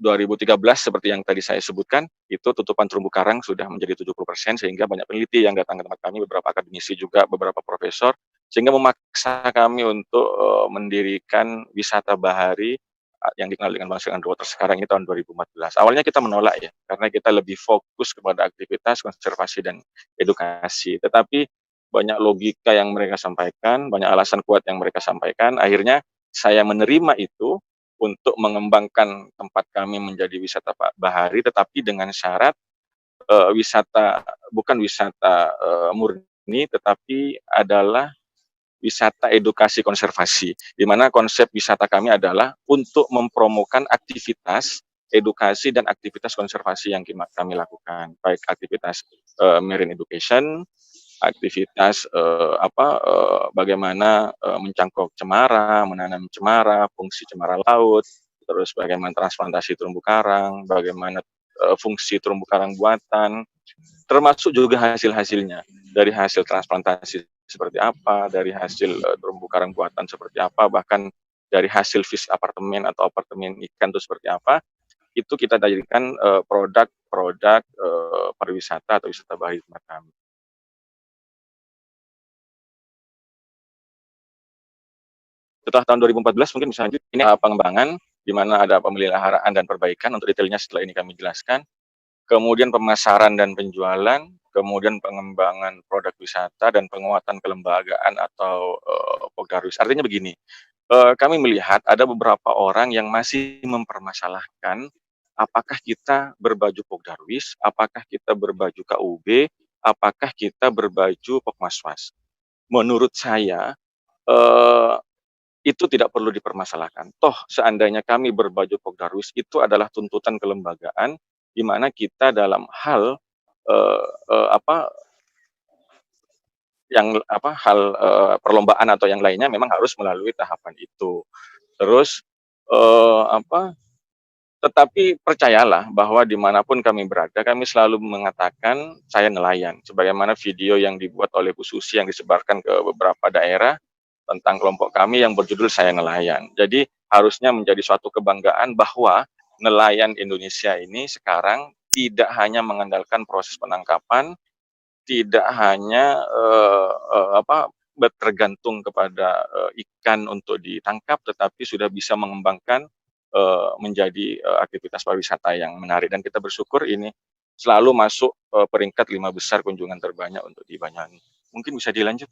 2013 seperti yang tadi saya sebutkan, itu tutupan terumbu karang sudah menjadi 70%, sehingga banyak peneliti yang datang ke tempat kami, beberapa akademisi juga, beberapa profesor, sehingga memaksa kami untuk mendirikan wisata bahari yang dikenal dengan Bangsa Underwater sekarang ini tahun 2014. Awalnya kita menolak ya, karena kita lebih fokus kepada aktivitas konservasi dan edukasi. Tetapi banyak logika yang mereka sampaikan, banyak alasan kuat yang mereka sampaikan, akhirnya saya menerima itu untuk mengembangkan tempat kami menjadi wisata bahari, tetapi dengan syarat wisata bukan wisata murni, tetapi adalah wisata edukasi konservasi, di mana konsep wisata kami adalah untuk mempromokan aktivitas edukasi dan aktivitas konservasi yang kami lakukan, baik aktivitas marine education, aktivitas bagaimana mencangkok cemara, menanam cemara, fungsi cemara laut, terus bagaimana transplantasi terumbu karang, bagaimana fungsi terumbu karang buatan, termasuk juga hasil-hasilnya, dari hasil transplantasi seperti apa, dari hasil terumbu karang buatan seperti apa, bahkan dari hasil fish apartemen atau apartemen ikan itu seperti apa, itu kita jadikan produk-produk pariwisata atau wisata bahari tempat kami. Setelah tahun 2014 mungkin bisa lanjut, ini pengembangan, di mana ada pemeliharaan dan perbaikan, untuk detailnya setelah ini kami jelaskan. Kemudian pemasaran dan penjualan, kemudian pengembangan produk wisata, dan penguatan kelembagaan atau Pogdarwis. Artinya begini, kami melihat ada beberapa orang yang masih mempermasalahkan apakah kita berbaju Pogdarwis, apakah kita berbaju KUB, apakah kita berbaju Pokmaswas. Menurut saya, itu tidak perlu dipermasalahkan. Toh seandainya kami berbaju Pogdarwis, itu adalah tuntutan kelembagaan, di mana kita dalam hal perlombaan atau yang lainnya memang harus melalui tahapan itu. Terus tetapi percayalah bahwa dimanapun kami berada, kami selalu mengatakan saya nelayan. Sebagaimana video yang dibuat oleh Bu Susi yang disebarkan ke beberapa daerah tentang kelompok kami yang berjudul Saya Nelayan. Jadi harusnya menjadi suatu kebanggaan bahwa nelayan Indonesia ini sekarang tidak hanya mengandalkan proses penangkapan, tidak hanya bergantung kepada ikan untuk ditangkap, tetapi sudah bisa mengembangkan menjadi aktivitas pariwisata yang menarik. Dan kita bersyukur ini selalu masuk peringkat 5 besar kunjungan terbanyak untuk di Banyuwangi. Mungkin bisa dilanjut.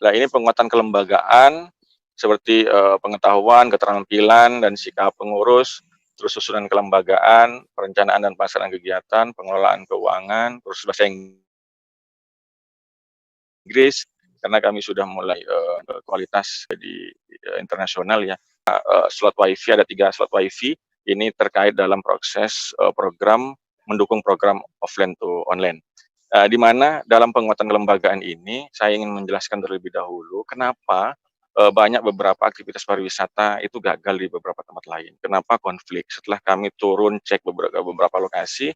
Nah, ini penguatan kelembagaan seperti pengetahuan, keterampilan, dan sikap pengurus, terus susunan kelembagaan, perencanaan dan pelaksanaan kegiatan, pengelolaan keuangan, terus bahasa Inggris, karena kami sudah mulai kualitas di internasional ya. Slot wifi, ada 3 slot wifi, ini terkait dalam proses program, mendukung program offline to online. Di mana dalam penguatan kelembagaan ini, saya ingin menjelaskan terlebih dahulu kenapa banyak beberapa aktivitas pariwisata itu gagal di beberapa tempat lain. Kenapa konflik? Setelah kami turun cek beberapa lokasi,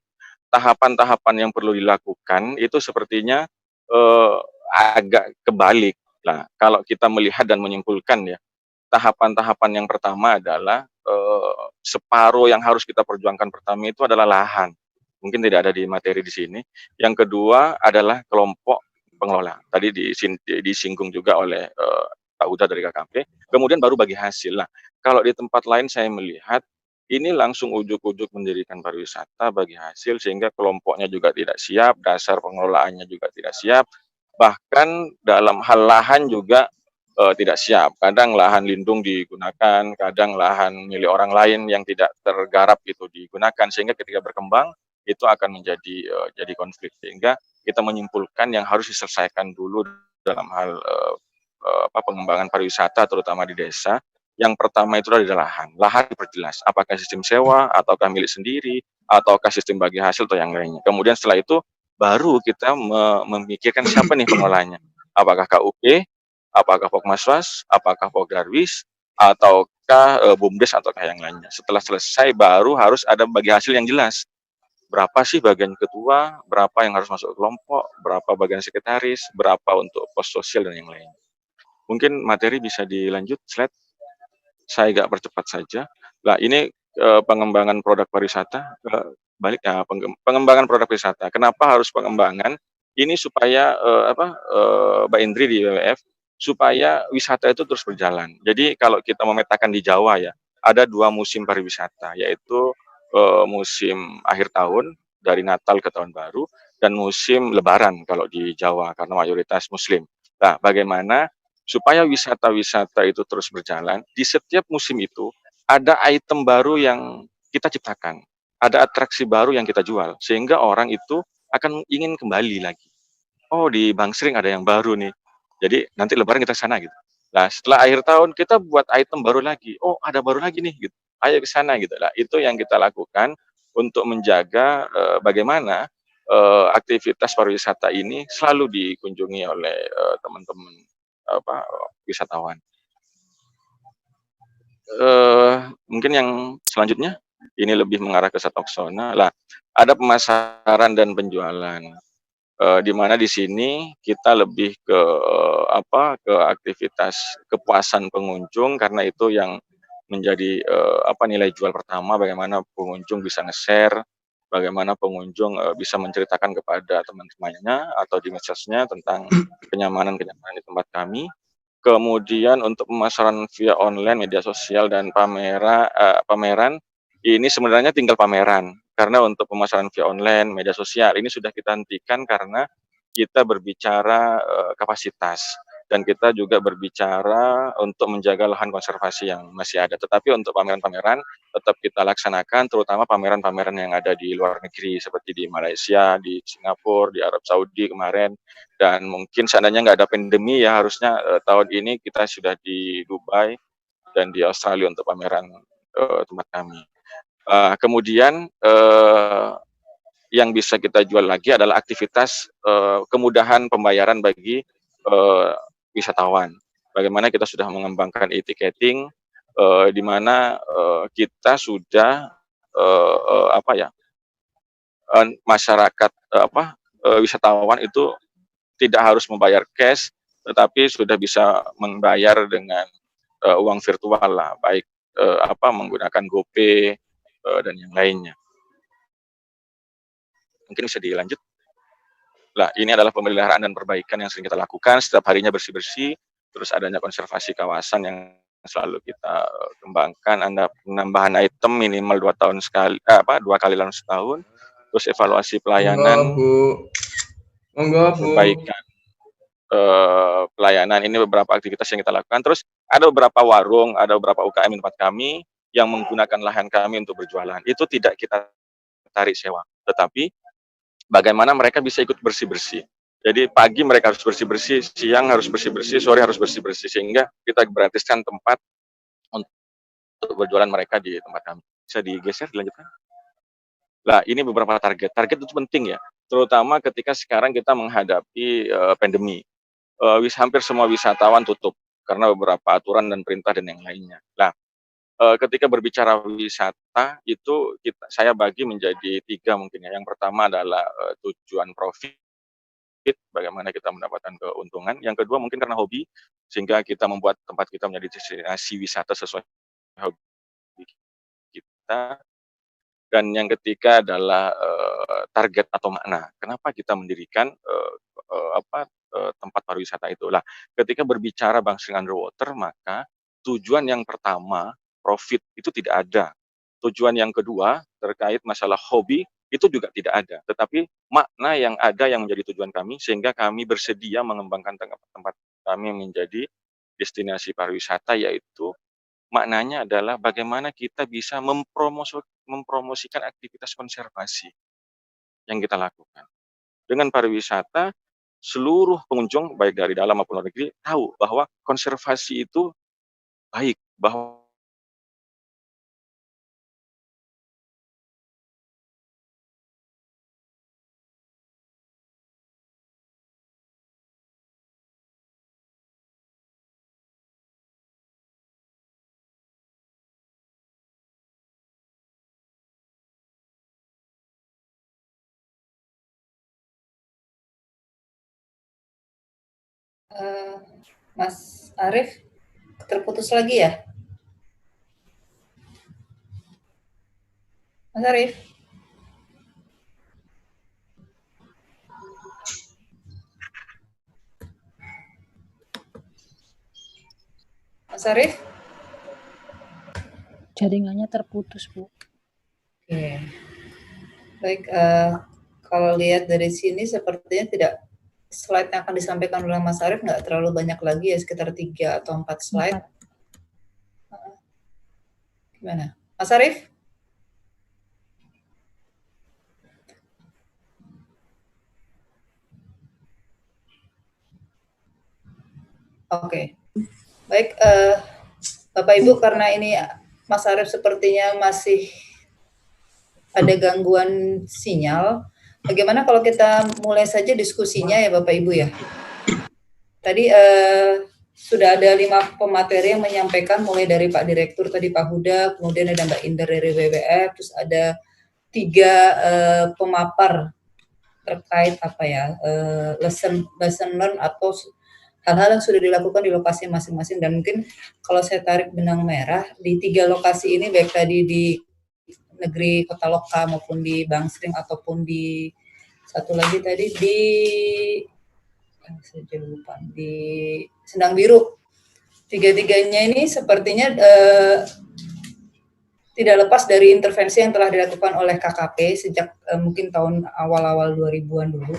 tahapan-tahapan yang perlu dilakukan itu sepertinya agak kebalik. Nah, kalau kita melihat dan menyimpulkan ya, tahapan-tahapan yang pertama adalah separuh yang harus kita perjuangkan pertama itu adalah lahan. Mungkin tidak ada di materi di sini. Yang kedua adalah kelompok pengelola. Tadi disinggung juga oleh Pak Uda dari KKP. Kemudian baru bagi hasil. Nah, kalau di tempat lain saya melihat ini langsung ujuk-ujuk mendirikan pariwisata bagi hasil sehingga kelompoknya juga tidak siap, dasar pengelolaannya juga tidak siap, bahkan dalam hal lahan juga tidak siap. Kadang lahan lindung digunakan, kadang lahan milik orang lain yang tidak tergarap itu digunakan sehingga ketika berkembang itu akan menjadi jadi konflik sehingga kita menyimpulkan yang harus diselesaikan dulu dalam hal pengembangan pariwisata terutama di desa. Yang pertama itu adalah lahan. Lahan diperjelas, apakah sistem sewa, ataukah milik sendiri, ataukah sistem bagi hasil atau yang lainnya. Kemudian setelah itu baru kita memikirkan siapa nih pengelolanya. Apakah KUP, apakah Pokmaswas, apakah Pokdarwis, ataukah BUMDes ataukah yang lainnya. Setelah selesai baru harus ada bagi hasil yang jelas. Berapa sih bagian ketua, berapa yang harus masuk kelompok, berapa bagian sekretaris, berapa untuk pos sosial dan yang lainnya. Mungkin materi bisa dilanjut slide. Saya agak percepat saja. Nah, ini pengembangan produk pariwisata, pengembangan produk wisata. Kenapa harus pengembangan? Ini supaya Mbak Indri di WWF supaya wisata itu terus berjalan. Jadi kalau kita memetakan di Jawa ya, ada 2 musim pariwisata, yaitu musim akhir tahun dari Natal ke Tahun Baru dan musim Lebaran kalau di Jawa karena mayoritas Muslim. Nah, bagaimana supaya wisata-wisata itu terus berjalan, di setiap musim itu ada item baru yang kita ciptakan, ada atraksi baru yang kita jual, sehingga orang itu akan ingin kembali lagi. Oh, di Bangsering ada yang baru nih, jadi nanti Lebaran kita sana gitu. Nah, setelah akhir tahun kita buat item baru lagi, oh ada baru lagi nih gitu, ayo ke sana gitu. Nah, itu yang kita lakukan untuk menjaga bagaimana aktivitas pariwisata ini selalu dikunjungi oleh teman-teman wisatawan. Mungkin yang selanjutnya ini lebih mengarah ke Satoksona. Lah, ada pemasaran dan penjualan. Di mana di sini kita lebih ke ke aktivitas kepuasan pengunjung karena itu yang menjadi nilai jual pertama, bagaimana pengunjung bisa nge-share, bagaimana pengunjung bisa menceritakan kepada teman-temannya atau di medsosnya tentang kenyamanan-kenyamanan di tempat kami. Kemudian untuk pemasaran via online, media sosial dan pameran, ini sebenarnya tinggal pameran. Karena untuk pemasaran via online, media sosial ini sudah kita hentikan karena kita berbicara kapasitas dan kita juga berbicara untuk menjaga lahan konservasi yang masih ada. Tetapi untuk pameran-pameran tetap kita laksanakan, terutama pameran-pameran yang ada di luar negeri seperti di Malaysia, di Singapura, di Arab Saudi kemarin. Dan mungkin seandainya nggak ada pandemi ya harusnya tahun ini kita sudah di Dubai dan di Australia untuk pameran tempat kami. Kemudian yang bisa kita jual lagi adalah aktivitas kemudahan pembayaran bagi wisatawan. Bagaimana kita sudah mengembangkan e-ticketing di mana kita sudah masyarakat wisatawan itu tidak harus membayar cash, tetapi sudah bisa membayar dengan uang virtual lah, baik menggunakan GoPay dan yang lainnya. Mungkin bisa dilanjut. Lah, ini adalah pemeliharaan dan perbaikan yang sering kita lakukan, setiap harinya bersih-bersih, terus adanya konservasi kawasan yang selalu kita kembangkan, ada penambahan item minimal 2 tahun sekali, 2 kali dalam setahun, terus evaluasi pelayanan, perbaikan pelayanan. Ini beberapa aktivitas yang kita lakukan. Terus ada beberapa warung, ada beberapa UKM di tempat kami yang menggunakan lahan kami untuk berjualan. Itu tidak kita tarik sewa, tetapi bagaimana mereka bisa ikut bersih-bersih. Jadi pagi mereka harus bersih-bersih, siang harus bersih-bersih, sore harus bersih-bersih, sehingga kita gratiskan tempat untuk berjualan mereka di tempat kami. Bisa digeser, dilanjutkan. Nah, ini beberapa target. Target itu penting ya, terutama ketika sekarang kita menghadapi pandemi. Hampir semua wisatawan tutup karena beberapa aturan dan perintah dan yang lainnya. Nah, ketika berbicara wisata itu saya bagi menjadi 3 mungkin ya. Yang pertama adalah tujuan profit, bagaimana kita mendapatkan keuntungan. Yang kedua mungkin karena hobi, sehingga kita membuat tempat kita menjadi destinasi wisata sesuai hobi kita. Dan yang ketiga adalah target atau makna. Kenapa kita mendirikan tempat pariwisata itu? Lah, ketika berbicara Bangsering Underwater, maka tujuan yang pertama profit itu tidak ada. tujuan yang kedua terkait masalah hobi itu juga tidak ada, tetapi makna yang ada yang menjadi tujuan kami sehingga kami bersedia mengembangkan tempat kami menjadi destinasi pariwisata, yaitu maknanya adalah bagaimana kita bisa mempromosikan aktivitas konservasi yang kita lakukan. Dengan pariwisata, seluruh pengunjung baik dari dalam maupun luar negeri tahu bahwa konservasi itu baik, bahwa Mas Arief terputus lagi ya? Mas Arief? Mas Arief? Jaringannya terputus, Bu. Oke. Baik, kalau lihat dari sini sepertinya tidak, slide yang akan disampaikan oleh Mas Arief nggak terlalu banyak lagi ya, sekitar 3 atau 4 slide. Gimana? Mas Arief? Oke. Baik, Bapak Ibu, karena ini Mas Arief sepertinya masih ada gangguan sinyal, bagaimana kalau kita mulai saja diskusinya ya Bapak Ibu ya. Tadi sudah ada 5 pemateri yang menyampaikan, mulai dari Pak Direktur tadi, Pak Huda, kemudian ada Mbak Inder dari WWF, terus ada 3 pemapar terkait apa ya, lesson learn atau hal-hal yang sudah dilakukan di lokasi masing-masing. Dan mungkin kalau saya tarik benang merah di 3 lokasi ini, baik tadi di negeri Kota Loka maupun di Bangsering ataupun di satu lagi tadi di saya lupa, di Sendang Biru. 3-tiganya ini sepertinya tidak lepas dari intervensi yang telah dilakukan oleh KKP sejak mungkin tahun awal-awal 2000-an dulu.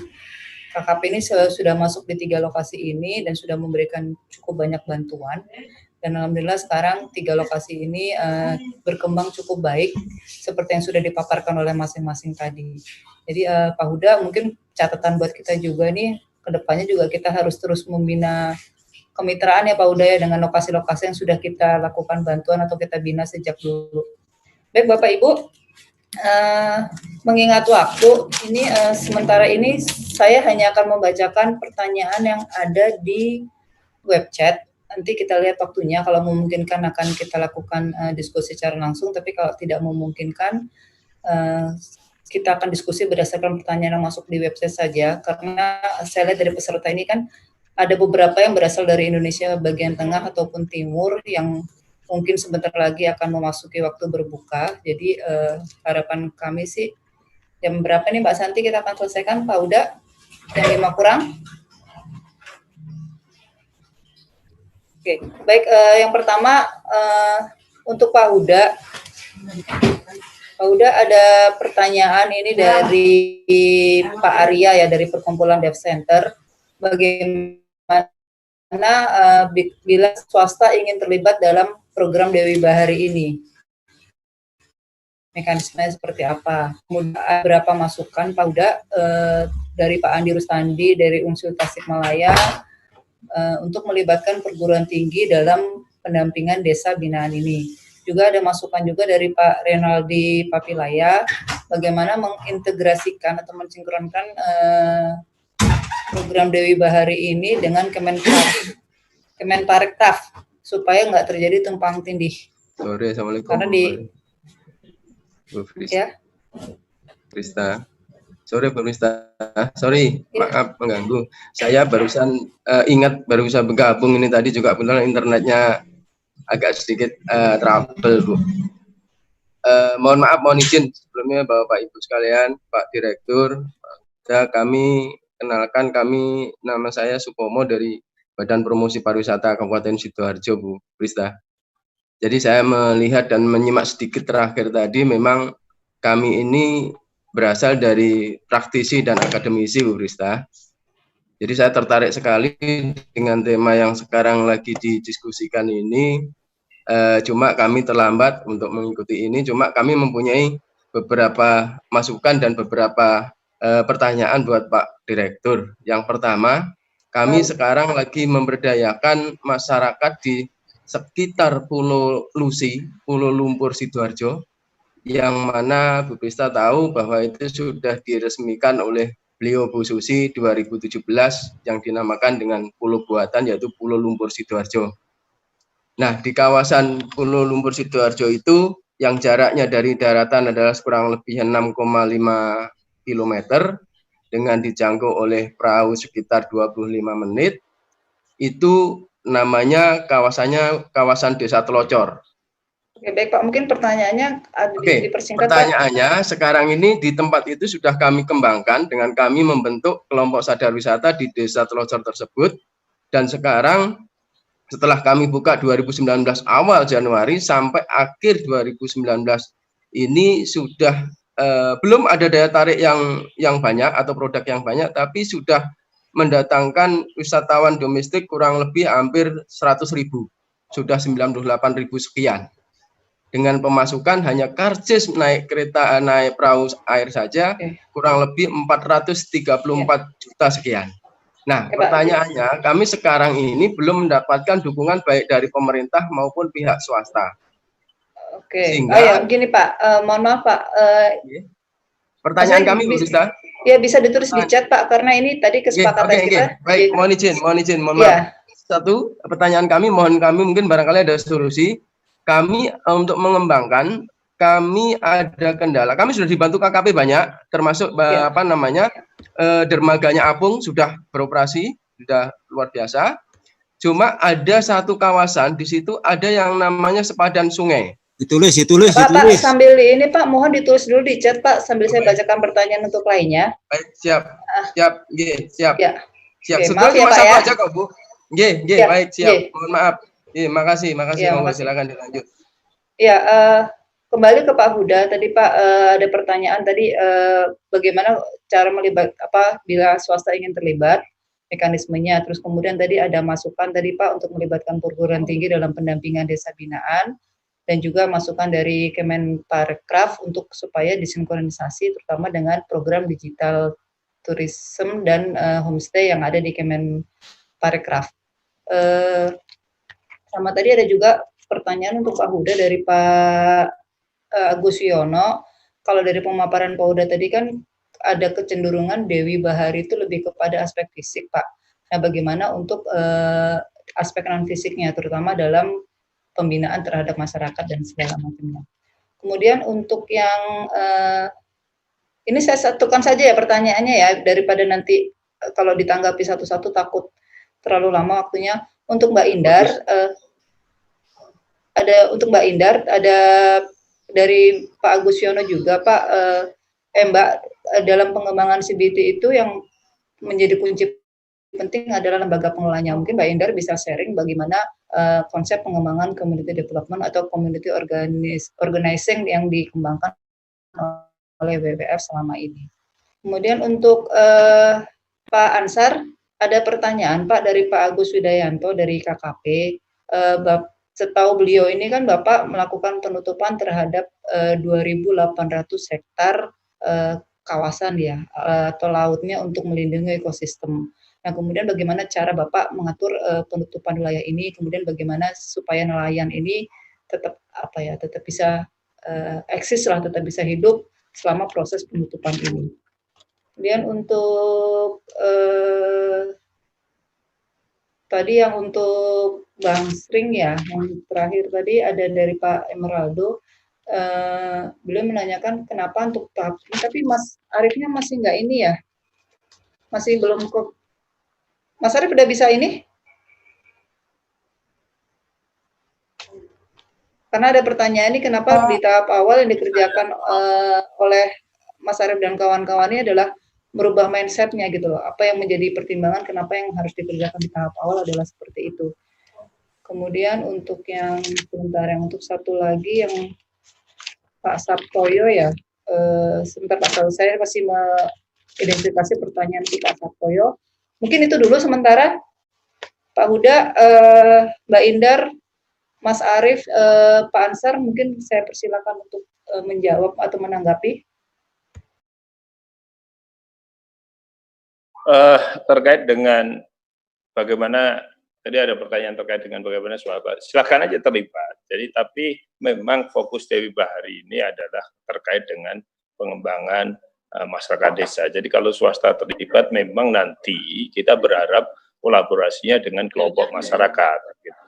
KKP ini sudah masuk di 3 lokasi ini dan sudah memberikan cukup banyak bantuan. Dan alhamdulillah sekarang 3 lokasi ini berkembang cukup baik seperti yang sudah dipaparkan oleh masing-masing tadi. Jadi Pak Huda, mungkin catatan buat kita juga nih, kedepannya juga kita harus terus membina kemitraan ya Pak Huda ya, dengan lokasi-lokasi yang sudah kita lakukan bantuan atau kita bina sejak dulu. Baik Bapak Ibu, mengingat waktu ini, sementara ini saya hanya akan membacakan pertanyaan yang ada di web chat. Nanti kita lihat waktunya, kalau memungkinkan akan kita lakukan diskusi secara langsung, tapi kalau tidak memungkinkan kita akan diskusi berdasarkan pertanyaan yang masuk di website saja, karena saya lihat dari peserta ini kan ada beberapa yang berasal dari Indonesia bagian tengah ataupun timur yang mungkin sebentar lagi akan memasuki waktu berbuka. Jadi harapan kami sih jam berapa nih Mbak Santi kita akan selesaikan, Pak Uda? Jam 5 kurang? Oke, baik, yang pertama untuk Pak Huda. Pak Huda, ada pertanyaan ini dari Pak Arya ya, dari Perkumpulan Dev Center. Bagaimana bila swasta ingin terlibat dalam program Dewi Bahari ini? Mekanismenya seperti apa? Kemudian berapa masukan Pak Huda dari Pak Andi Rustandi dari Unsil Tasikmalaya untuk melibatkan perguruan tinggi dalam pendampingan desa binaan ini. Juga ada masukan juga dari Pak Renaldi Papilaya, bagaimana mengintegrasikan atau mensinkronkan program Dewi Bahari ini dengan Kemenparekraf supaya nggak terjadi tumpang tindih. Sore, assalamualaikum. Karena di Bu Frista. Ya. Frista. Sore Bu Frista. Sorry, maaf mengganggu. Saya barusan ingat baru bisa bergabung ini tadi juga kebetulan internetnya agak sedikit trouble Bu. Mohon maaf, mohon izin sebelumnya Bapak Ibu sekalian, Pak Direktur, kami kenalkan, nama saya Supomo dari Badan Promosi Pariwisata Kabupaten Sidoarjo Bu Frista. Jadi saya melihat dan menyimak sedikit terakhir tadi, memang kami ini berasal dari praktisi dan akademisi, Bu Rista. Jadi saya tertarik sekali dengan tema yang sekarang lagi didiskusikan ini. Cuma kami terlambat untuk mengikuti ini. Cuma kami mempunyai beberapa masukan dan beberapa pertanyaan buat Pak Direktur. Yang pertama, kami sekarang lagi memberdayakan masyarakat di sekitar Pulau Lusi, Pulau Lumpur Sidoarjo, yang mana Bu Prista tahu bahwa itu sudah diresmikan oleh beliau Bu Susi 2017 yang dinamakan dengan Pulau Buatan, yaitu Pulau Lumpur Sidoarjo. Nah, di kawasan Pulau Lumpur Sidoarjo itu yang jaraknya dari daratan adalah kurang lebih 6,5 km dengan dijangkau oleh perahu sekitar 25 menit. Itu namanya kawasan Desa Telocor. Oke, baik Pak, mungkin pertanyaannya dipersingkat. Pertanyaannya sekarang ini di tempat itu sudah kami kembangkan dengan kami membentuk kelompok sadar wisata di Desa Telocor tersebut, dan sekarang setelah kami buka 2019 awal Januari sampai akhir 2019 ini sudah belum ada daya tarik yang banyak atau produk yang banyak, tapi sudah mendatangkan wisatawan domestik kurang lebih hampir 100.000, sudah 98.000 sekian. Dengan pemasukan hanya karcis naik kereta, naik perahu air saja kurang lebih 434 juta sekian. Nah, pertanyaannya, kami sekarang ini belum mendapatkan dukungan baik dari pemerintah maupun pihak swasta. Oke, sehingga gini Pak, mohon maaf Pak. Pertanyaan kami, Bu Rista. Ya, bisa ditulis di chat Pak, karena ini tadi kesepakatan kita. Baik, mohon izin, mohon maaf. Satu, pertanyaan kami, mohon kami mungkin barangkali ada solusi. Kami untuk mengembangkan, kami ada kendala. Kami sudah dibantu KKP banyak, termasuk dermaganya Apung sudah beroperasi, sudah luar biasa. Cuma ada satu kawasan di situ ada yang namanya sepadan sungai. Ditulis. Pak, sambil ini Pak, mohon ditulis dulu di chat Pak, sambil saya bacakan pertanyaan untuk lainnya. Baik, siap. Siap. Maaf ya Pak ya. Aja kok, Bu. Baik, siap. Mohon maaf. Makasih. Monggo silakan dilanjut. Ya, kembali ke Pak Huda tadi Pak, ada pertanyaan tadi bagaimana cara bila swasta ingin terlibat, mekanismenya. Terus kemudian tadi ada masukan tadi Pak untuk melibatkan perguruan tinggi dalam pendampingan desa binaan, dan juga masukan dari Kemenparekraf untuk supaya disinkronisasi terutama dengan program digital tourism dan homestay yang ada di Kemenparekraf. Sama tadi ada juga pertanyaan untuk Pak Huda dari Pak Agus Yono. Kalau dari pemaparan Pak Huda tadi kan ada kecenderungan Dewi Bahari itu lebih kepada aspek fisik, Pak. Nah, bagaimana untuk aspek non fisiknya, terutama dalam pembinaan terhadap masyarakat dan segala macamnya. Kemudian untuk yang ini saya satukan saja ya pertanyaannya ya, daripada nanti kalau ditanggapi satu-satu takut terlalu lama waktunya. Untuk Mbak Indar, ada dari Pak Agus Yono juga Pak, Mbak, dalam pengembangan CBT itu yang menjadi kunci penting adalah lembaga pengelolanya. Mungkin Mbak Indar bisa sharing bagaimana konsep pengembangan community development atau community organizing yang dikembangkan oleh WWF selama ini. Kemudian untuk Pak Ansar, ada pertanyaan Pak dari Pak Agus Widayanto dari KKP. Setahu beliau ini kan Bapak melakukan penutupan terhadap 2.800 hektar kawasan ya atau lautnya untuk melindungi ekosistem. Nah, kemudian bagaimana cara Bapak mengatur penutupan wilayah ini, kemudian bagaimana supaya nelayan ini tetap tetap bisa eksis lah, tetap bisa hidup selama proses penutupan ini. Kemudian untuk tadi yang untuk Bang Sring ya, yang terakhir tadi ada dari Pak Emeraldo, beliau menanyakan kenapa untuk tahap ini, tapi Mas Arifnya masih nggak ini ya, masih belum kok. Mas Arif udah bisa ini? Karena ada pertanyaan ini, kenapa di tahap awal yang dikerjakan oleh Mas Arif dan kawan-kawannya adalah merubah mindset-nya gitu loh. Apa yang menjadi pertimbangan kenapa yang harus dikerjakan di tahap awal adalah seperti itu. Kemudian untuk yang sebentar, yang untuk satu lagi yang Pak Sartoyo ya, sebentar Pak, kalau saya masih mengidentifikasi pertanyaan si Pak Sartoyo. Mungkin itu dulu sementara. Pak Huda, Mbak Indar, Mas Arief, Pak Ansar, mungkin saya persilakan untuk menjawab atau menanggapi. Terkait dengan bagaimana, tadi ada pertanyaan terkait dengan bagaimana swasta, silakan aja terlibat. Jadi tapi memang fokus Dewi Bahari ini adalah terkait dengan pengembangan masyarakat desa. Jadi kalau swasta terlibat, memang nanti kita berharap kolaborasinya dengan kelompok masyarakat. Gitu.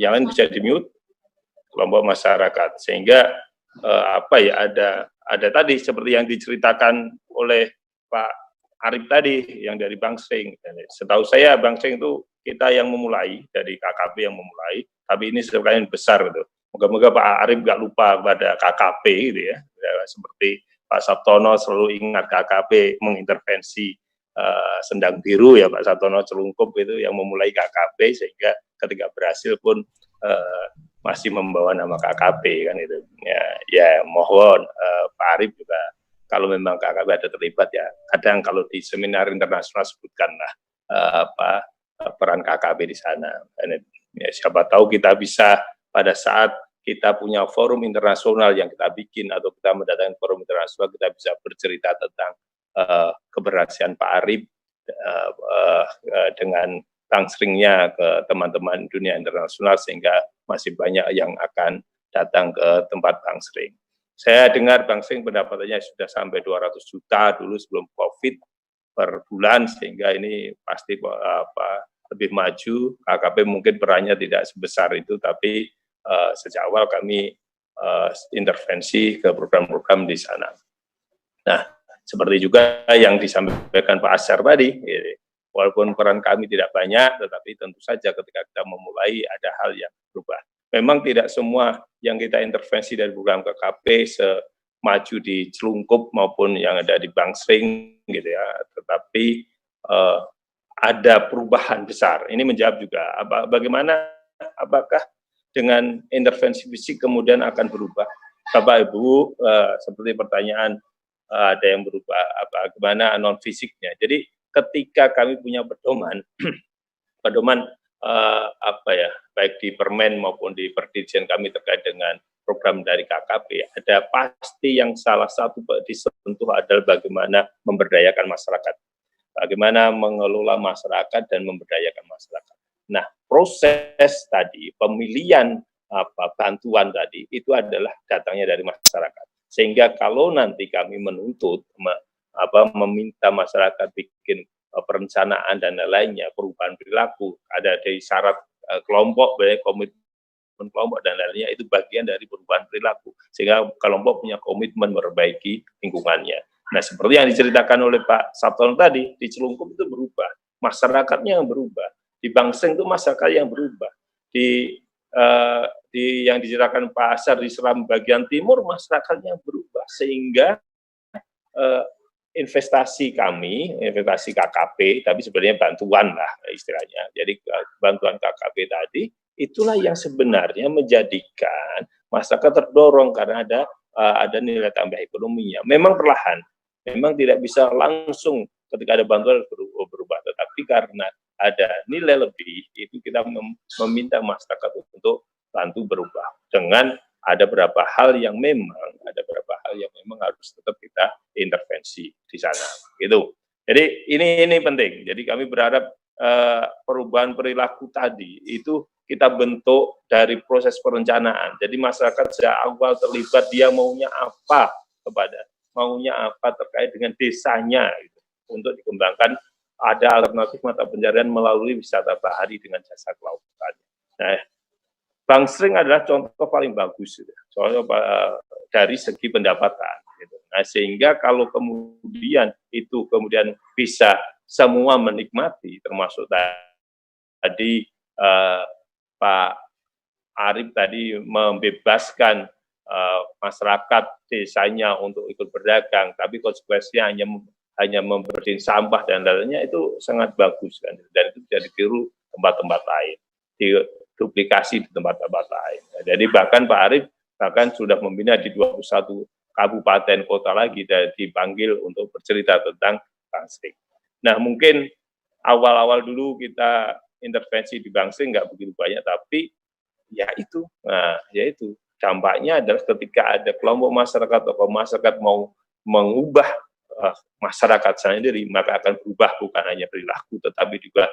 Yang lain bisa di-mute, kelompok masyarakat, sehingga apa ya, ada tadi seperti yang diceritakan oleh Pak Arif tadi yang dari Bangsering. Setahu saya Bangsering itu kita yang memulai, dari KKP yang memulai, tapi ini sebenarnya besar gitu. Moga-moga Pak Arif nggak lupa pada KKP gitu ya. Seperti Pak Sabtono selalu ingat KKP mengintervensi Sendang Biru ya, Pak Sabtono Celungkup itu yang memulai KKP, sehingga ketika berhasil pun masih membawa nama KKP kan itu. Ya mohon Pak Arif juga, kalau memang KKP ada terlibat ya, kadang kalau di seminar internasional sebutkanlah peran KKP di sana. Dan, ya, siapa tahu kita bisa pada saat kita punya forum internasional yang kita bikin atau kita mendatangkan forum internasional, kita bisa bercerita tentang keberhasilan Pak Arif dengan Bangseringnya ke teman-teman dunia internasional, sehingga masih banyak yang akan datang ke tempat Bangsering. Saya dengar Bangsering pendapatannya sudah sampai 200 juta dulu sebelum COVID per bulan, sehingga ini pasti lebih maju. KKP mungkin perannya tidak sebesar itu, tapi sejak awal kami intervensi ke program-program di sana. Nah, seperti juga yang disampaikan Pak Asyar tadi, walaupun peran kami tidak banyak, tetapi tentu saja ketika kita memulai ada hal yang berubah. Memang tidak semua yang kita intervensi dari program KKP semaju di Celungkup maupun yang ada di Bangsering gitu ya, tetapi ada perubahan besar. Ini menjawab juga bagaimana, apakah dengan intervensi fisik kemudian akan berubah? Bapak Ibu, seperti pertanyaan ada yang berubah, bagaimana non fisiknya. Jadi ketika kami punya pedoman baik di Permen maupun di Perdirjen kami terkait dengan program dari KKP, ada pasti yang salah satu disentuh adalah bagaimana memberdayakan masyarakat, bagaimana mengelola masyarakat dan memberdayakan masyarakat. Nah, proses tadi pemilihan bantuan tadi itu adalah datangnya dari masyarakat, sehingga kalau nanti kami menuntut meminta masyarakat bikin perencanaan dan lainnya, perubahan perilaku, ada dari syarat kelompok, komitmen kelompok dan lainnya, itu bagian dari perubahan perilaku, sehingga kelompok punya komitmen memperbaiki lingkungannya. Nah, seperti yang diceritakan oleh Pak Sabtono tadi, di Celungkup itu berubah, masyarakatnya yang berubah, di Bangsering itu masyarakat yang berubah, di yang diceritakan Pak Asyar di Seram bagian timur, masyarakatnya berubah, sehingga investasi kami, investasi KKP, tapi sebenarnya bantuan lah istilahnya. Jadi bantuan KKP tadi, itulah yang sebenarnya menjadikan masyarakat terdorong karena ada nilai tambah ekonominya. Memang perlahan, memang tidak bisa langsung ketika ada bantuan berubah, tetapi karena ada nilai lebih, itu kita meminta masyarakat untuk bantu berubah dengan ada beberapa hal yang memang harus tetap kita intervensi di sana gitu. Jadi ini penting. Jadi kami berharap perubahan perilaku tadi itu kita bentuk dari proses perencanaan. Jadi masyarakat sejak awal terlibat, dia maunya apa terkait dengan desanya gitu, untuk dikembangkan. Ada alternatif mata pencarian melalui wisata bahari dengan jasa kelautan. Nah, Bangsering adalah contoh paling bagus, soalnya dari segi pendapatan. Gitu. Nah, sehingga kalau kemudian bisa semua menikmati, termasuk tadi Pak Arif tadi membebaskan masyarakat desanya untuk ikut berdagang, tapi konsekuensinya hanya membersihkan sampah dan lainnya, itu sangat bagus kan, dan itu bisa ditiru tempat-tempat lain. duplikasi di tempat-tempat lain. Jadi bahkan Pak Arief bahkan sudah membina di 21 kabupaten kota lagi dan dipanggil untuk bercerita tentang Bangsering. Nah, mungkin awal-awal dulu kita intervensi di Bangsering nggak begitu banyak, tapi ya itu, dampaknya adalah ketika ada kelompok masyarakat, tokoh masyarakat mau mengubah masyarakat sendiri, maka akan berubah bukan hanya perilaku, tetapi juga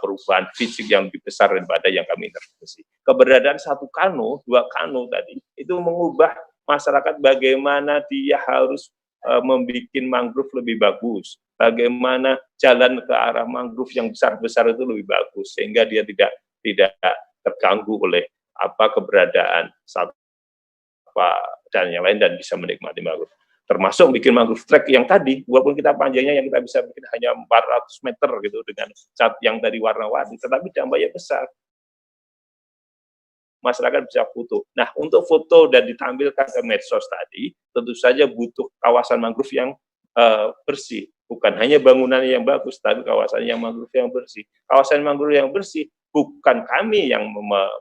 perubahan fisik yang lebih besar daripada yang kami intervensi. Keberadaan satu kano, dua kano tadi, itu mengubah masyarakat bagaimana dia harus membuat mangrove lebih bagus, bagaimana jalan ke arah mangrove yang besar-besar itu lebih bagus, sehingga dia tidak terganggu oleh keberadaan satwa dan yang lain dan bisa menikmati mangrove. Termasuk bikin mangrove track yang tadi, walaupun kita panjangnya yang kita bisa bikin hanya 400 meter gitu dengan cat yang dari warna-warni, tetapi dampaknya besar. Masyarakat bisa foto. Nah, untuk foto dan ditampilkan ke medsos tadi, tentu saja butuh kawasan mangrove yang bersih. Bukan hanya bangunan yang bagus, tapi kawasan yang mangrove yang bersih. Kawasan mangrove yang bersih bukan kami yang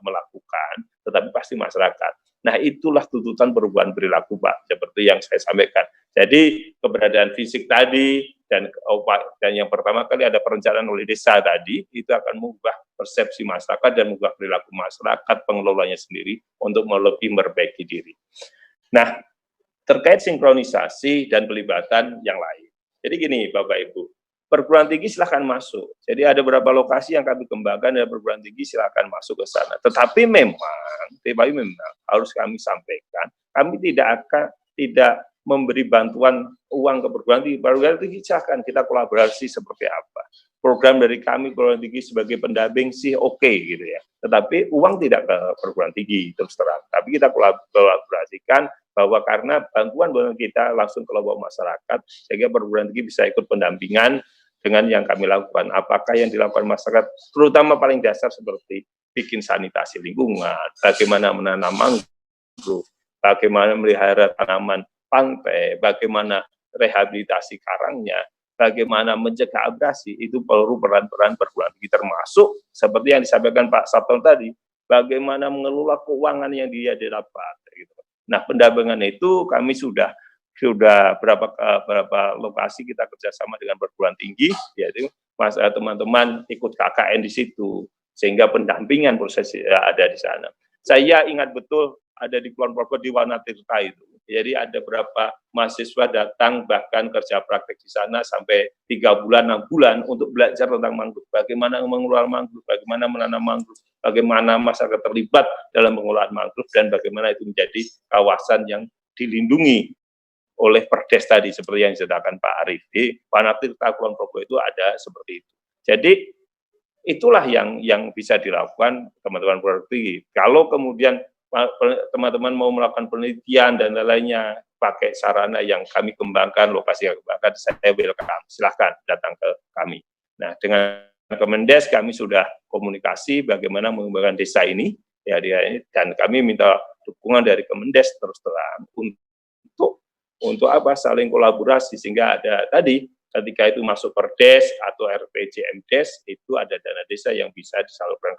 melakukan, tetapi pasti masyarakat. Nah, itulah tuntutan perubahan perilaku, Pak, seperti yang saya sampaikan. Jadi, keberadaan fisik tadi, dan yang pertama kali ada perencanaan oleh desa tadi, itu akan mengubah persepsi masyarakat dan mengubah perilaku masyarakat, pengelolanya sendiri, untuk lebih memperbaiki diri. Nah, terkait sinkronisasi dan pelibatan yang lain. Jadi gini, Bapak-Ibu, perguruan tinggi silahkan masuk. Jadi ada beberapa lokasi yang kami kembangkan dan perguruan tinggi silahkan masuk ke sana. Tetapi memang harus kami sampaikan, kami tidak memberi bantuan uang ke perguruan tinggi. Perguruan tinggi silahkan kita kolaborasi seperti apa. Program dari kami perguruan tinggi sebagai pendamping sih oke gitu ya. Tetapi uang tidak ke perguruan tinggi terus terang. Tapi kita kolaborasikan bahwa karena bantuan kita langsung ke kelompok masyarakat, sehingga perguruan tinggi bisa ikut pendampingan dengan yang kami lakukan. Apakah yang dilakukan masyarakat, terutama paling dasar seperti bikin sanitasi lingkungan, bagaimana menanam mangrove, bagaimana melihara tanaman pantai, bagaimana rehabilitasi karangnya, bagaimana mencegah abrasi, itu perlu peran-peran perguruan tinggi, termasuk seperti yang disampaikan Pak Sabton tadi, bagaimana mengelola keuangan yang dia didapat. Gitu. Nah, pendampingan itu kami sudah berapa lokasi kita kerjasama dengan perguruan tinggi, yaitu teman-teman ikut KKN di situ, sehingga pendampingan proses ada di sana. Saya ingat betul ada di Kulon Progo di Wanatirta itu. Jadi ada berapa mahasiswa datang bahkan kerja praktek di sana sampai 3 bulan, 6 bulan untuk belajar tentang mangrove, bagaimana mengelola mangrove, bagaimana menanam mangrove, bagaimana masyarakat terlibat dalam pengolahan mangrove, dan bagaimana itu menjadi kawasan yang dilindungi oleh Perdes tadi, seperti yang disediakan Pak Arief. Di Wanatirta Kulon Progo itu ada seperti itu. Jadi itulah yang bisa dilakukan teman-teman perguruan tinggi. Kalau kemudian teman-teman mau melakukan penelitian dan lainnya pakai sarana yang kami kembangkan, lokasi yang kembangkan, saya welcome, silahkan datang ke kami. Nah, dengan Kemendes kami sudah komunikasi bagaimana mengembangkan desa ini, dan kami minta dukungan dari Kemendes terus terang untuk saling kolaborasi, sehingga ada tadi ketika itu masuk Perdes atau RPJMdes itu ada dana desa yang bisa disalurkan,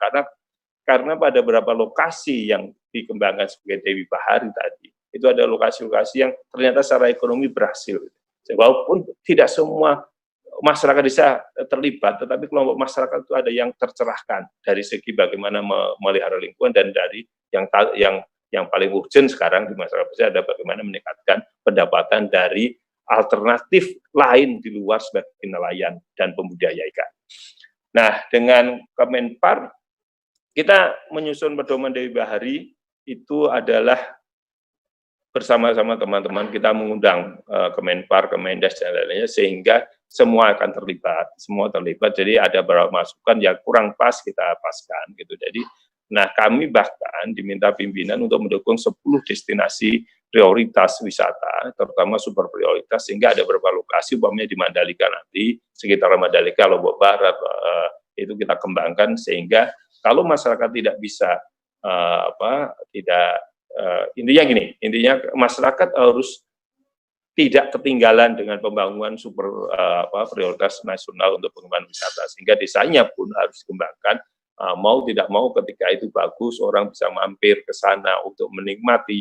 karena pada beberapa lokasi yang dikembangkan sebagai Dewi Bahari tadi, itu ada lokasi-lokasi yang ternyata secara ekonomi berhasil. Walaupun tidak semua masyarakat desa terlibat, tetapi kelompok masyarakat itu ada yang tercerahkan dari segi bagaimana memelihara lingkungan, dan dari yang paling urgent sekarang di masyarakat desa ada bagaimana meningkatkan pendapatan dari alternatif lain di luar sebagai nelayan dan pembudidaya ikan. Nah, dengan Kemenpar kita menyusun pedoman Dewi Bahari itu adalah bersama-sama teman-teman kita mengundang Kemenpar, Kemendes dan lain-lainnya, sehingga semua akan terlibat, Jadi ada beberapa masukan yang kurang pas kita paskan gitu. Jadi, nah kami bahkan diminta pimpinan untuk mendukung 10 destinasi prioritas wisata, terutama super prioritas, sehingga ada beberapa lokasi, umpamanya di Mandalika nanti, sekitar Mandalika, Lombok Barat, itu kita kembangkan, sehingga kalau masyarakat tidak bisa intinya masyarakat harus tidak ketinggalan dengan pembangunan super prioritas nasional untuk pengembangan wisata, sehingga desanya pun harus dikembangkan mau tidak mau ketika itu bagus orang bisa mampir ke sana untuk menikmati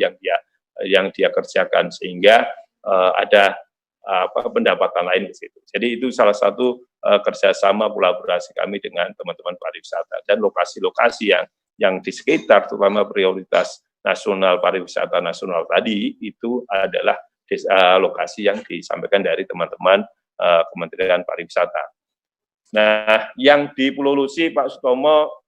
yang dia kerjakan, sehingga ada pendapatan lain ke situ. Jadi itu salah satu kerjasama kolaborasi kami dengan teman-teman pariwisata, dan lokasi-lokasi yang di sekitar, terutama prioritas nasional pariwisata nasional tadi, itu adalah lokasi yang disampaikan dari teman-teman Kementerian Pariwisata. Nah, yang di Pulau Lusi, Pak Sutomo,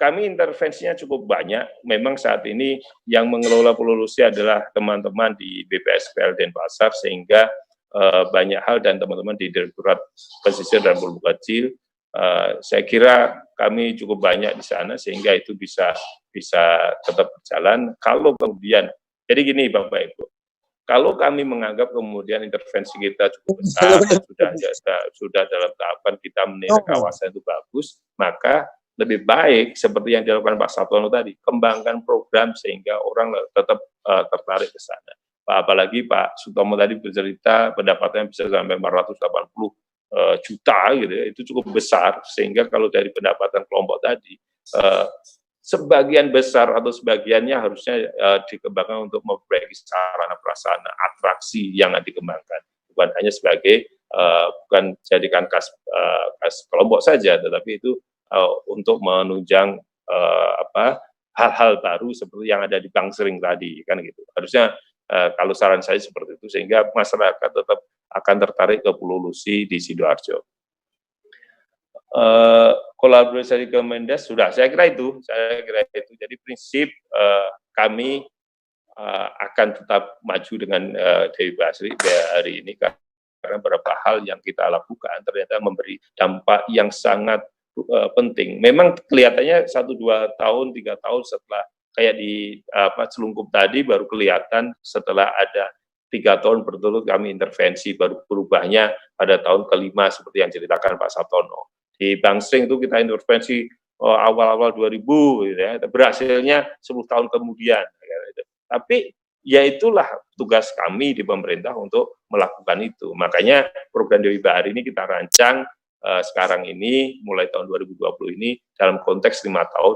kami intervensinya cukup banyak. Memang saat ini yang mengelola Pulau Lusi adalah teman-teman di BPSPL Denpasar, sehingga banyak hal, dan teman-teman di Direktorat Pesisir dan Hulu Kecil, saya kira kami cukup banyak di sana, sehingga itu bisa tetap berjalan. Kalau kemudian, jadi gini Bapak Ibu, kalau kami menganggap kemudian intervensi kita cukup besar, sudah dalam tahapan kita menilai kawasan itu bagus, maka lebih baik seperti yang dilakukan Pak Sabtono tadi, kembangkan program sehingga orang tetap tertarik ke sana. Apalagi Pak Sutomo tadi bercerita pendapatannya bisa sampai 480 juta gitu ya, itu cukup besar, sehingga kalau dari pendapatan kelompok tadi sebagian besar atau sebagiannya harusnya dikembangkan untuk memperbaiki sarana prasarana, atraksi yang dikembangkan, bukan hanya sebagai bukan jadikan kas kelompok saja, tetapi itu untuk menunjang hal-hal baru seperti yang ada di Bangsering tadi, kan gitu. Harusnya kalau saran saya seperti itu, sehingga masyarakat tetap akan tertarik ke Pulau Lusi di Sidoarjo. Kolaborasi ke Mendes sudah, saya kira itu. Jadi prinsip kami akan tetap maju dengan Dewi Basri hari ini, karena beberapa hal yang kita lakukan ternyata memberi dampak yang sangat penting. Memang kelihatannya 1, 2 tahun, 3 tahun setelah kayak di Celungkup tadi baru kelihatan setelah ada 3 tahun berturut kami intervensi, baru berubahnya pada tahun kelima seperti yang ceritakan Pak Sabtono. Di Bangsering itu kita intervensi awal-awal 2000 gitu ya, berhasilnya 10 tahun kemudian. Tapi ya itulah tugas kami di pemerintah untuk melakukan itu. Makanya program Dewi Bahari ini kita rancang sekarang ini, mulai tahun 2020 ini, dalam konteks 5 tahun,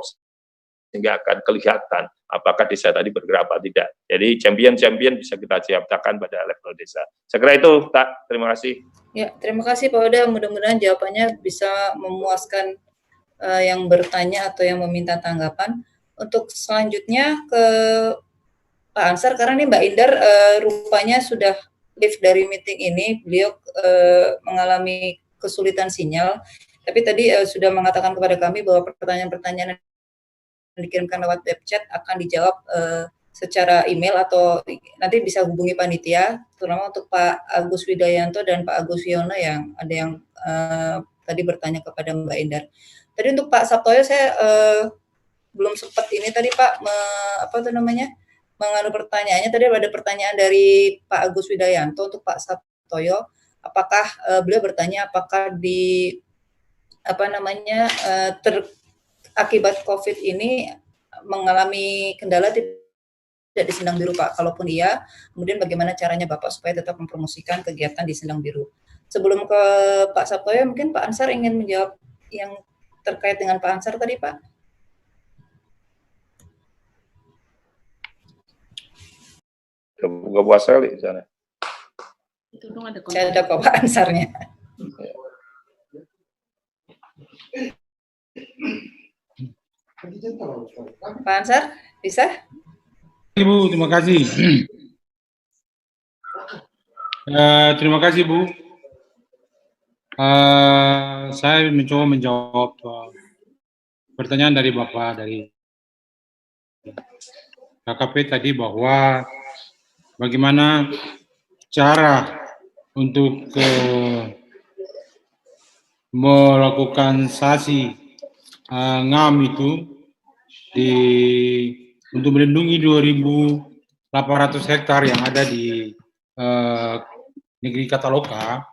sehingga akan kelihatan apakah desa tadi bergerak apa tidak. Jadi champion-champion bisa kita ciptakan pada level desa. Saya kira itu, Tak. Terima kasih. Ya, terima kasih Pak Oda. Mudah-mudahan jawabannya bisa memuaskan yang bertanya atau yang meminta tanggapan. Untuk selanjutnya ke Pak Ansar, karena ini Mbak Indar rupanya sudah live dari meeting ini. Beliau mengalami kesulitan sinyal, tapi tadi sudah mengatakan kepada kami bahwa pertanyaan-pertanyaan yang dikirimkan lewat web chat akan dijawab secara email, atau nanti bisa hubungi panitia, terutama untuk Pak Agus Widayanto dan Pak Agus Wiono yang ada yang tadi bertanya kepada Mbak Indar. Tadi untuk Pak Sabtoyo saya belum sempat ini tadi Pak menganu pertanyaannya. Tadi ada pertanyaan dari Pak Agus Widayanto untuk Pak Sabtoyo. Apakah beliau bertanya apakah di akibat COVID ini mengalami kendala tidak di Sendang Biru, Pak? Kalaupun iya, kemudian bagaimana caranya Bapak supaya tetap mempromosikan kegiatan di Sendang Biru? Sebelum ke Pak Sabtoyo, mungkin Pak Ansar ingin menjawab yang terkait dengan Pak Ansar tadi, Pak. Buka puasa kali di sana. Saya ada kok Pak Ansarnya. Pak Ansar, bisa? Ibu, terima kasih. Terima kasih, Bu. Saya mencoba menjawab pertanyaan dari Bapak dari KKP tadi, bahwa bagaimana cara untuk melakukan sanksi ngam itu untuk melindungi 2.800 hektar yang ada di negeri Kataloka.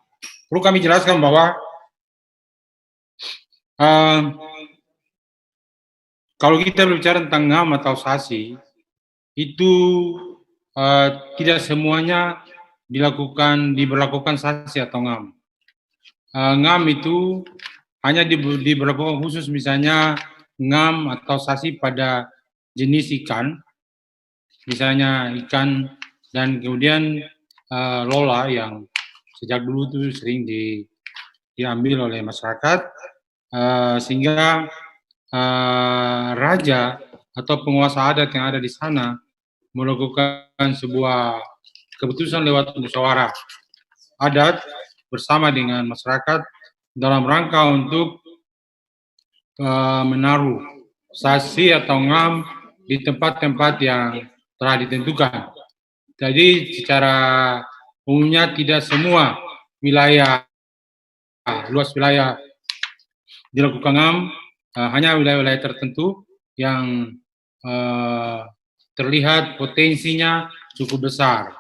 Perlu kami jelaskan bahwa kalau kita berbicara tentang ngam atau sanksi, itu tidak semuanya diberlakukan sanksi atau ngam. Ngam itu hanya diberlakukan khusus misalnya ngam atau sasi pada jenis ikan, misalnya ikan, dan kemudian lola yang sejak dulu itu sering diambil oleh masyarakat, sehingga raja atau penguasa adat yang ada di sana melakukan sebuah keputusan lewat musyawarah adat bersama dengan masyarakat dalam rangka untuk menaruh sasi atau ngam di tempat-tempat yang telah ditentukan. Jadi secara umumnya tidak semua wilayah, luas wilayah dilakukan ngam, hanya wilayah-wilayah tertentu yang terlihat potensinya cukup besar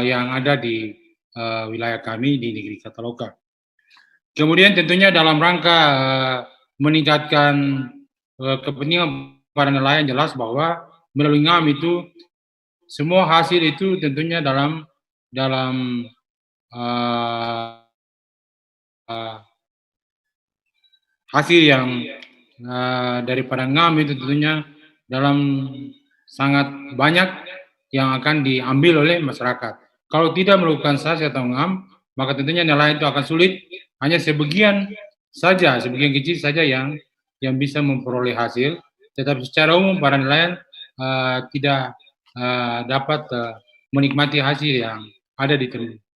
yang ada di wilayah kami di negeri Kataloka. Kemudian tentunya dalam rangka meningkatkan kepentingan para nelayan, jelas bahwa melalui ngam itu semua hasil itu tentunya dalam hasil yang daripada ngam itu tentunya dalam sangat banyak yang akan diambil oleh masyarakat. Kalau tidak melakukan sasi atau ngam, maka tentunya nelayan itu akan sulit, hanya sebagian kecil saja yang bisa memperoleh hasil, tetapi secara umum para nelayan tidak dapat menikmati hasil yang ada di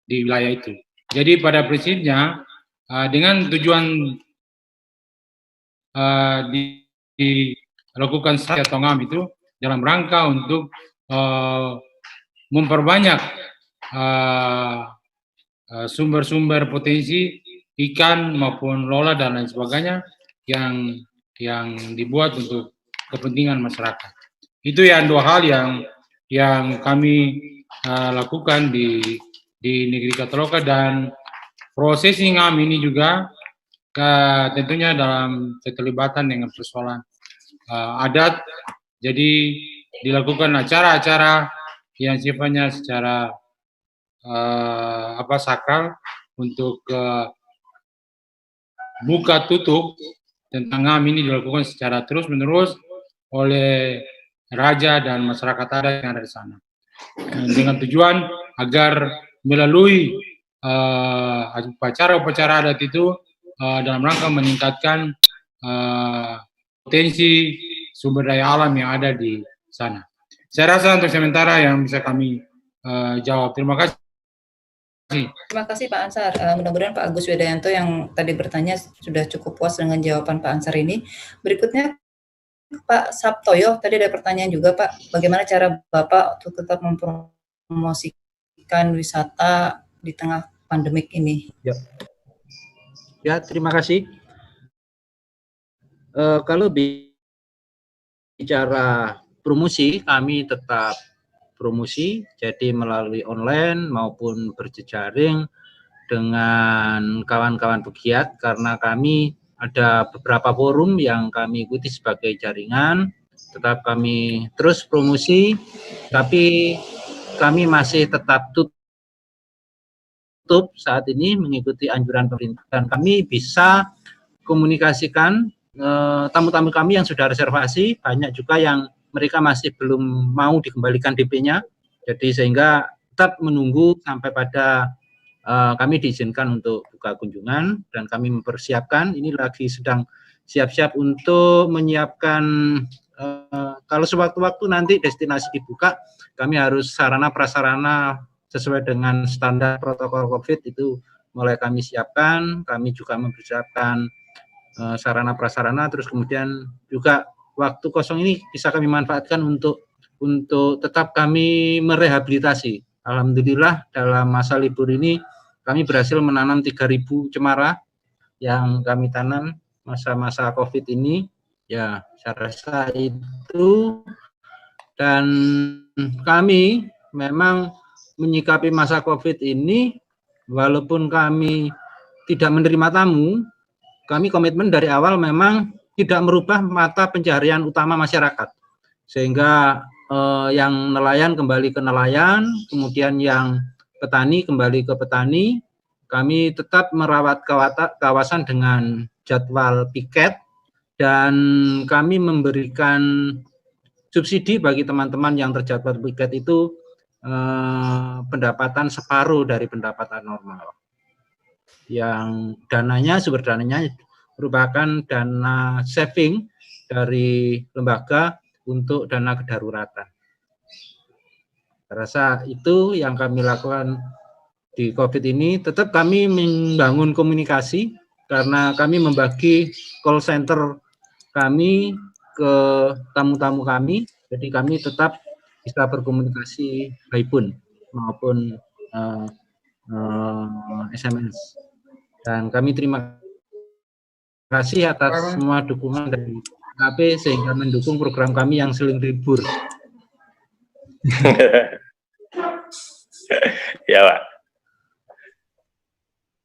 wilayah itu. Jadi pada prinsipnya dengan tujuan dilakukan sasi atau ngam itu dalam rangka untuk memperbanyak sumber-sumber potensi ikan maupun lola dan lain sebagainya yang dibuat untuk kepentingan masyarakat. Itu yang dua hal yang kami lakukan di negeri Kataloka, dan prosesi ngam ini juga tentunya dalam keterlibatan dengan persoalan adat. Jadi dilakukan acara-acara yang sifatnya secara sakral untuk buka tutup tentang ngam ini dilakukan secara terus-menerus oleh raja dan masyarakat adat yang ada di sana, dengan tujuan agar melalui upacara-upacara adat itu dalam rangka meningkatkan potensi sumber daya alam yang ada di sana. Saya rasa untuk sementara yang bisa kami jawab. Terima kasih. Terima kasih Pak Ansar. Mudah-mudahan Pak Agus Widayanto yang tadi bertanya sudah cukup puas dengan jawaban Pak Ansar ini. Berikutnya Pak Sabtoyo, tadi ada pertanyaan juga Pak, bagaimana cara Bapak untuk tetap mempromosikan wisata di tengah pandemik ini? Ya, terima kasih. Kalau bicara promosi, kami tetap promosi, jadi melalui online maupun berjejaring dengan kawan-kawan pegiat, karena kami ada beberapa forum yang kami ikuti sebagai jaringan. Tetap kami terus promosi, tapi kami masih tetap tutup saat ini mengikuti anjuran pemerintah, dan kami bisa komunikasikan tamu-tamu kami yang sudah reservasi, banyak juga yang mereka masih belum mau dikembalikan DP-nya, jadi sehingga tetap menunggu sampai pada kami diizinkan untuk buka kunjungan, dan kami mempersiapkan, ini lagi sedang siap-siap untuk menyiapkan kalau sewaktu-waktu nanti destinasi dibuka, kami harus sarana prasarana sesuai dengan standar protokol COVID itu mulai kami siapkan. Kami juga mempersiapkan sarana prasarana, terus kemudian juga waktu kosong ini bisa kami manfaatkan untuk tetap kami merehabilitasi. Alhamdulillah dalam masa libur ini kami berhasil menanam 3.000 cemara yang kami tanam masa-masa COVID ini. Ya, saya rasa itu, dan kami memang menyikapi masa COVID ini, walaupun kami tidak menerima tamu, kami komitmen dari awal memang tidak merubah mata pencaharian utama masyarakat, sehingga yang nelayan kembali ke nelayan, kemudian yang petani kembali ke petani, kami tetap merawat kawasan dengan jadwal piket, dan kami memberikan subsidi bagi teman-teman yang terjadwal piket itu pendapatan separuh dari pendapatan normal. Yang sumber dananya merupakan dana saving dari lembaga untuk dana kedaruratan. Saya rasa itu yang kami lakukan di COVID ini. Tetap kami membangun komunikasi karena kami membagi call center kami ke tamu-tamu kami, jadi kami tetap bisa berkomunikasi by phone maupun SMS. Dan kami terima kasih atas semua dukungan dari KP sehingga mendukung program kami yang seling libur. Ya, Pak.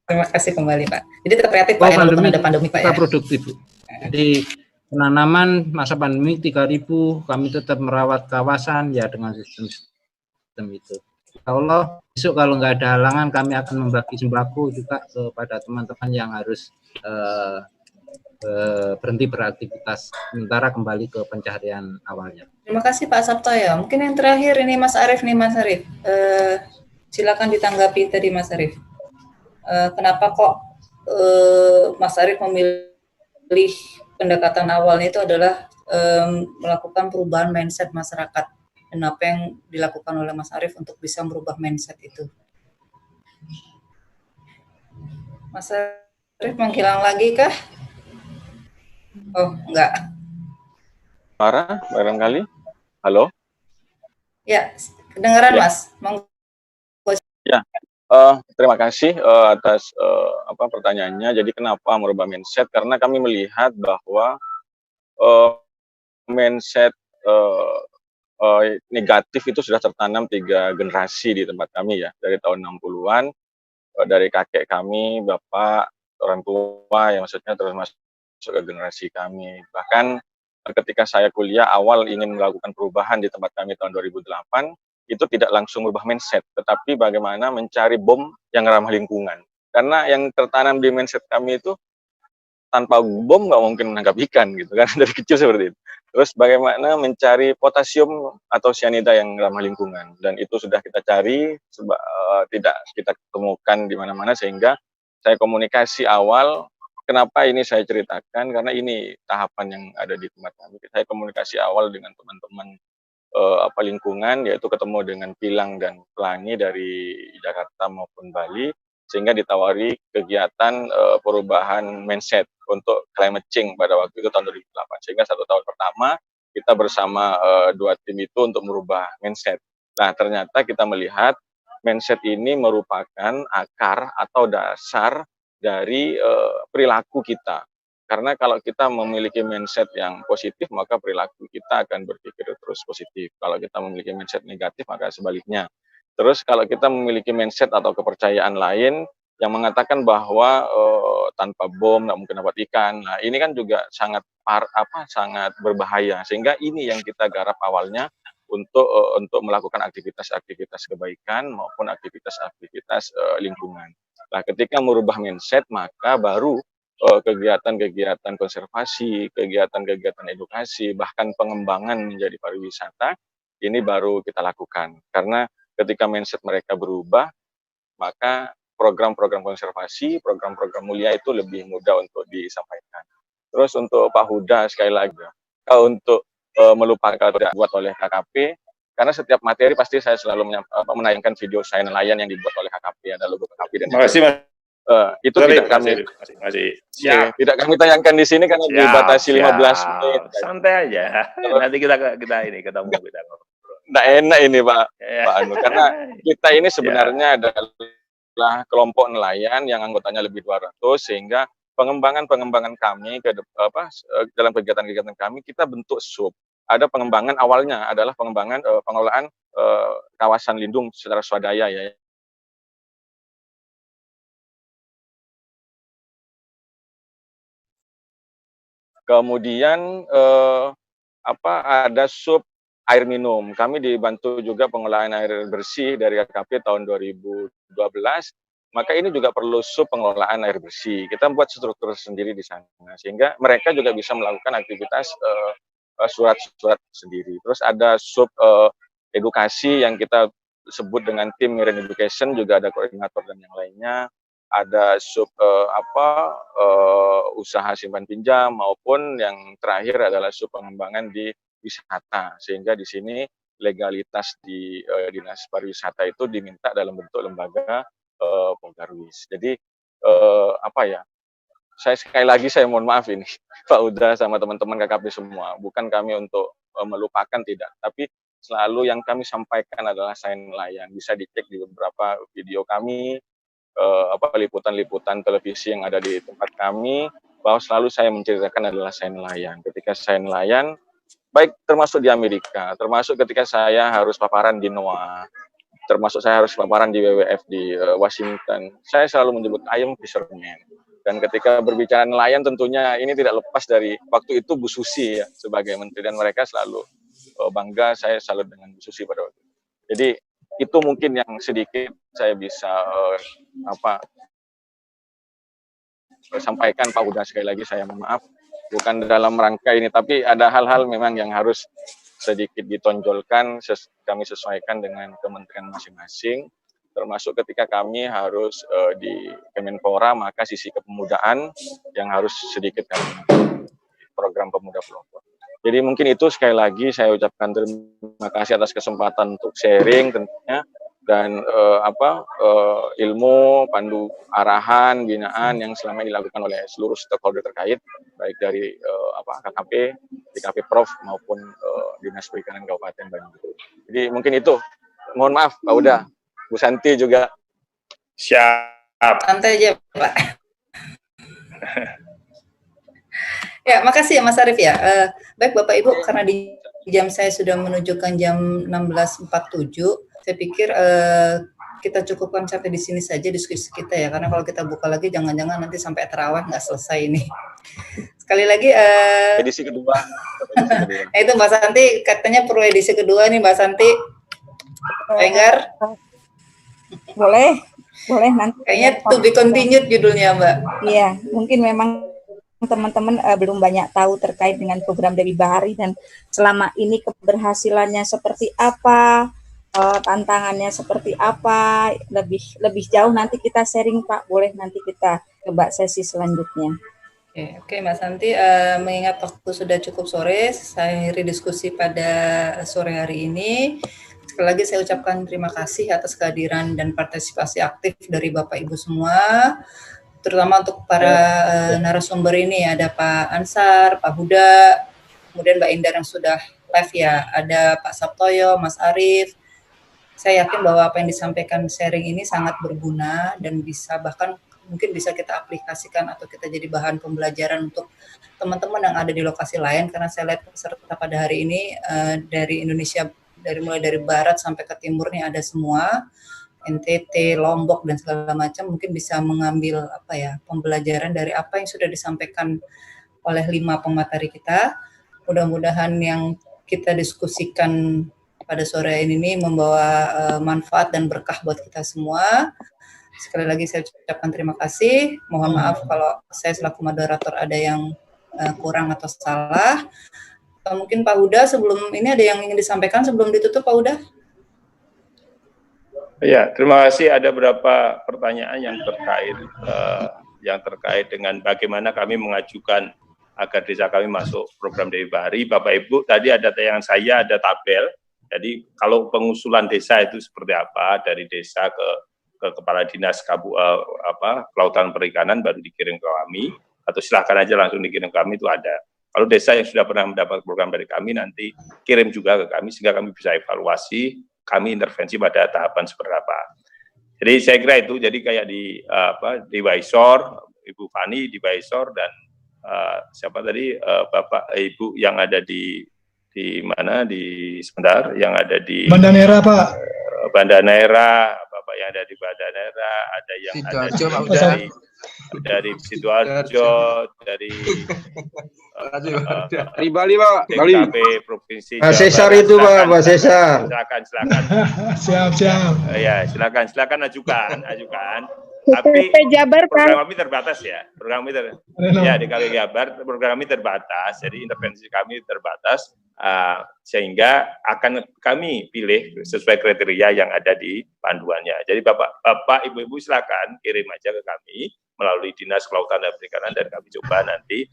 Terima kasih kembali, Pak. Jadi tetap kreatif, Pak, walaupun ada pandemi, Pak, ya. Kita produktif. Jadi penanaman masa pandemi 3.000, kami tetap merawat kawasan ya dengan sistem itu. Insya Allah besok kalau nggak ada halangan kami akan membagi sembako juga kepada teman-teman yang harus berhenti beraktivitas sementara kembali ke pencaharian awalnya. Terima kasih Pak Sabto ya. Mungkin yang terakhir ini Mas Arief nih, Mas Arief. Silakan ditanggapi tadi Mas Arief. Kenapa kok Mas Arief memilih pendekatan awalnya itu adalah melakukan perubahan mindset masyarakat, dan apa yang dilakukan oleh Mas Arief untuk bisa merubah mindset itu? Mas Arief menghilang lagi kah? Oh, enggak. Farah, barangkali. Halo? Ya, kedengaran ya. Mas. Ya, terima kasih atas pertanyaannya. Jadi kenapa merubah mindset? Karena kami melihat bahwa mindset negatif itu sudah tertanam 3 generasi di tempat kami ya, dari tahun 60-an, dari kakek kami, bapak, orang tua, yang maksudnya terus masuk ke generasi kami. Bahkan ketika saya kuliah awal ingin melakukan perubahan di tempat kami tahun 2008, itu tidak langsung merubah mindset, tetapi bagaimana mencari bom yang ramah lingkungan. Karena yang tertanam di mindset kami itu, tanpa bom nggak mungkin menangkap ikan gitu kan, dari kecil seperti itu. Terus bagaimana mencari potasium atau cyanida yang ramah lingkungan, dan itu sudah kita cari, tidak kita temukan di mana-mana, sehingga saya komunikasi awal. Kenapa ini saya ceritakan? Karena ini tahapan yang ada di tempat kami. Saya komunikasi awal dengan teman-teman lingkungan, yaitu ketemu dengan Pilang dan Pelangi dari Jakarta maupun Bali, sehingga ditawari kegiatan perubahan mindset untuk climate change pada waktu itu tahun 2008. Sehingga 1 tahun pertama kita bersama 2 tim itu untuk merubah mindset. Nah, ternyata kita melihat mindset ini merupakan akar atau dasar dari perilaku kita. Karena kalau kita memiliki mindset yang positif, maka perilaku kita akan berpikir terus positif. Kalau kita memiliki mindset negatif, maka sebaliknya. Terus kalau kita memiliki mindset atau kepercayaan lain yang mengatakan bahwa tanpa bom nggak mungkin dapat ikan. Nah, ini kan juga sangat berbahaya. Sehingga ini yang kita garap awalnya untuk melakukan aktivitas-aktivitas kebaikan maupun aktivitas-aktivitas lingkungan. Nah, ketika merubah mindset, maka baru kegiatan-kegiatan konservasi, kegiatan-kegiatan edukasi, bahkan pengembangan menjadi pariwisata, ini baru kita lakukan. Karena ketika mindset mereka berubah, maka program-program konservasi, program-program mulia itu lebih mudah untuk disampaikan. Terus untuk Pak Huda, sekali lagi, untuk melupakan tidak buat oleh KKP, karena setiap materi pasti saya selalu menayangkan video saya nelayan yang dibuat oleh KKP, ada logo KKP dan terima kasih Mas. Itu tidak kami tidak kami tayangkan di sini karena dibatasi 15 menit. Santai aja. Nanti kita ketemu kita ngobrol. Nggak enak ini Pak Anu, karena kita ini sebenarnya adalah kelompok nelayan yang anggotanya lebih 200, sehingga pengembangan kami dalam kegiatan-kegiatan kami kita bentuk sub. Ada pengembangan awalnya adalah pengembangan pengelolaan kawasan lindung secara swadaya ya. Kemudian ada sub air minum. Kami dibantu juga pengolahan air bersih dari KKP tahun 2012. maka ini juga perlu sub pengelolaan air bersih. Kita buat struktur sendiri di sana, sehingga mereka juga bisa melakukan aktivitas surat-surat sendiri. Terus ada sub edukasi yang kita sebut dengan tim Miren Education, juga ada koordinator dan yang lainnya. Ada sub usaha simpan pinjam, maupun yang terakhir adalah sub pengembangan di wisata, sehingga di sini legalitas di Dinas Pariwisata itu diminta dalam bentuk lembaga Polgarwis. Jadi saya sekali lagi saya mohon maaf ini Pak Uda sama teman-teman KKP semua, bukan kami untuk melupakan, tidak, tapi selalu yang kami sampaikan adalah saya nelayan. Bisa dicek di beberapa video kami, liputan-liputan televisi yang ada di tempat kami, bahwa selalu saya menceritakan adalah saya nelayan. Ketika saya nelayan, baik termasuk di Amerika, termasuk ketika saya harus paparan di NOAA, termasuk saya harus paparan di WWF di Washington, saya selalu menyebut I am fisherman. Dan ketika berbicara nelayan tentunya ini tidak lepas dari waktu itu Bu Susi ya, sebagai menteri, dan mereka selalu bangga saya salut dengan Bu Susi pada waktu itu. Jadi itu mungkin yang sedikit saya bisa sampaikan Pak Uda. Sekali lagi saya mohon maaf, bukan dalam rangka ini, tapi ada hal-hal memang yang harus sedikit ditonjolkan, kami sesuaikan dengan kementerian masing-masing, termasuk ketika kami harus di Kemenpora, maka sisi kepemudaan yang harus sedikit kami program pemuda pelopor. Jadi mungkin itu, sekali lagi saya ucapkan terima kasih atas kesempatan untuk sharing tentunya, dan ilmu, pandu arahan, binaan yang selama ini dilakukan oleh seluruh stakeholder terkait, baik dari KKP, DKP Prof maupun Dinas Perikanan Kabupaten Bandung. Jadi mungkin itu. Mohon maaf Pak Uda, Bu Santi juga. Siap. Santai aja Pak. Ya, makasih ya Mas Arief ya. Baik Bapak Ibu, karena di jam saya sudah menunjukkan jam 16.47, saya pikir kita cukupkan sampai di sini saja diskusi kita ya, karena kalau kita buka lagi jangan-jangan nanti sampai terawih nggak selesai ini. Sekali lagi edisi kedua. Itu Mbak Santi katanya perlu edisi kedua nih Mbak Santi. Enggar? Boleh nanti. Kayaknya to be continued judulnya Mbak. Iya, mungkin memang teman-teman belum banyak tahu terkait dengan program Dewi Bahari dan selama ini keberhasilannya seperti apa, tantangannya seperti apa, lebih jauh nanti kita sharing Pak, boleh nanti kita coba sesi selanjutnya. Oke Mbak Santi, mengingat waktu sudah cukup sore, saya akhiri diskusi pada sore hari ini. Sekali lagi saya ucapkan terima kasih atas kehadiran dan partisipasi aktif dari Bapak Ibu semua, terutama untuk para narasumber ini, ada Pak Ansar, Pak Huda, kemudian Mbak Indar yang sudah live ya, ada Pak Sabtoyo, Mas Arief. Saya yakin bahwa apa yang disampaikan sharing ini sangat berguna dan bisa bahkan mungkin bisa kita aplikasikan atau kita jadi bahan pembelajaran untuk teman-teman yang ada di lokasi lain, karena saya lihat peserta pada hari ini dari Indonesia, mulai dari barat sampai ke timur nih ada semua, NTT, Lombok dan segala macam, mungkin bisa mengambil pembelajaran dari apa yang sudah disampaikan oleh 5 pemateri kita. Mudah-mudahan yang kita diskusikan pada sore ini membawa manfaat dan berkah buat kita semua. Sekali lagi saya ucapkan terima kasih. Mohon maaf kalau saya selaku moderator ada yang kurang atau salah. Mungkin Pak Huda sebelum ini ada yang ingin disampaikan sebelum ditutup Pak Huda? Ya, terima kasih. Ada beberapa pertanyaan yang terkait dengan bagaimana kami mengajukan agar desa kami masuk program Dewi Bahari. Bapak Ibu, tadi ada tayangan saya, ada tabel. Jadi kalau pengusulan desa itu seperti apa, dari desa ke Kepala Dinas Kelautan Perikanan baru dikirim ke kami, atau silahkan aja langsung dikirim ke kami, itu ada. Kalau desa yang sudah pernah mendapat program dari kami, nanti kirim juga ke kami, sehingga kami bisa evaluasi, kami intervensi pada tahapan seperti apa. Jadi saya kira itu, jadi kayak di Waisor, Ibu Fani di Waisor, dan siapa tadi, Bapak Ibu yang ada di mana, sebentar, yang ada di Banda Neira, Pak. Banda Neira, Bapak yang ada di Banda Neira, ada yang Sidoarjo, ada dari Sidoarjo, dari Bali, Pak. Bali. Provinsi Pak Cesar itu, Pak, Pak Cesar. Silakan. Siap. Ya, silakan ajukan. Tapi Jabar kan? program kami terbatas ya. Ya di KW Jabar program kami terbatas. Jadi intervensi kami terbatas sehingga akan kami pilih sesuai kriteria yang ada di panduannya. Jadi Bapak Ibu silakan kirim aja ke kami melalui Dinas Kelautan dan Perikanan dan kami coba nanti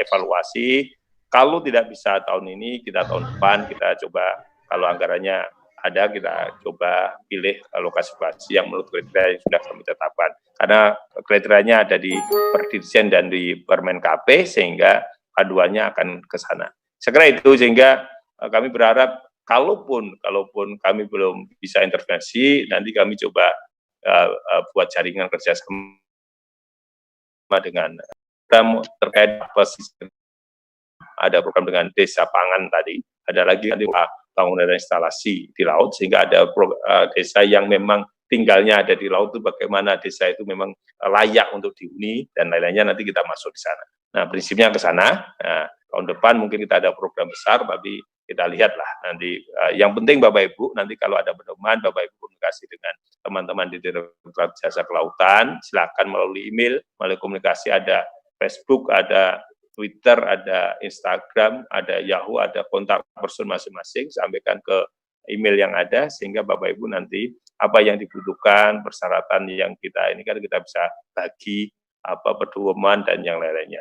evaluasi. Kalau tidak bisa tahun ini, kita tahun depan kita coba kalau anggarannya ada kita coba pilih lokasi-lokasi yang menurut kriteria yang sudah kami tetapkan. Karena kriterianya ada di Perdirjen dan di Permen KP sehingga paduannya akan ke sana. Segera itu sehingga kami berharap kalaupun kami belum bisa intervensi, nanti kami coba buat jaringan kerjasama dengan terkait ada program dengan desa pangan tadi, ada lagi nanti bangunan instalasi di laut sehingga ada desa yang memang tinggalnya ada di laut itu bagaimana desa itu memang layak untuk dihuni dan lain-lainnya nanti kita masuk di sana. Nah prinsipnya ke sana. Nah, tahun depan mungkin kita ada program besar, tapi kita lihatlah nanti. Yang penting Bapak Ibu nanti kalau ada pedoman Bapak Ibu komunikasi dengan teman-teman di Direktorat Jasa Kelautan, silakan melalui email, melalui komunikasi ada Facebook, ada Twitter, ada Instagram, ada Yahoo, ada kontak person masing-masing, sampaikan ke email yang ada, sehingga Bapak Ibu nanti apa yang dibutuhkan, persyaratan yang kita ini kan kita bisa bagi, pedoman dan yang lain-lainnya.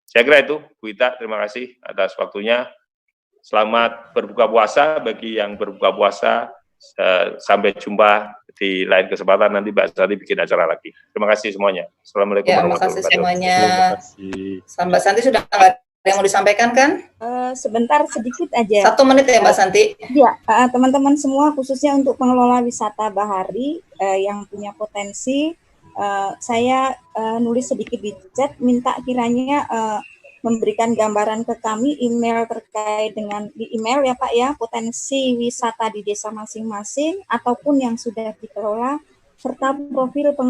Saya kira itu, Bu Ita, terima kasih atas waktunya. Selamat berbuka puasa bagi yang berbuka puasa. Sampai jumpa di lain kesempatan, nanti Mbak Santi bikin acara lagi. Terima kasih semuanya. Assalamualaikum warahmatullahi wabarakatuh. Semuanya. Mbak Santi sudah ada yang mau disampaikan kan? Sebentar sedikit aja. 1 menit ya Mbak Santi. Ya, teman-teman semua khususnya untuk pengelola wisata bahari yang punya potensi, saya nulis sedikit di chat, minta kiranya memberikan gambaran ke kami email terkait dengan di email ya Pak ya, potensi wisata di desa masing-masing ataupun yang sudah dikelola serta profil pengelola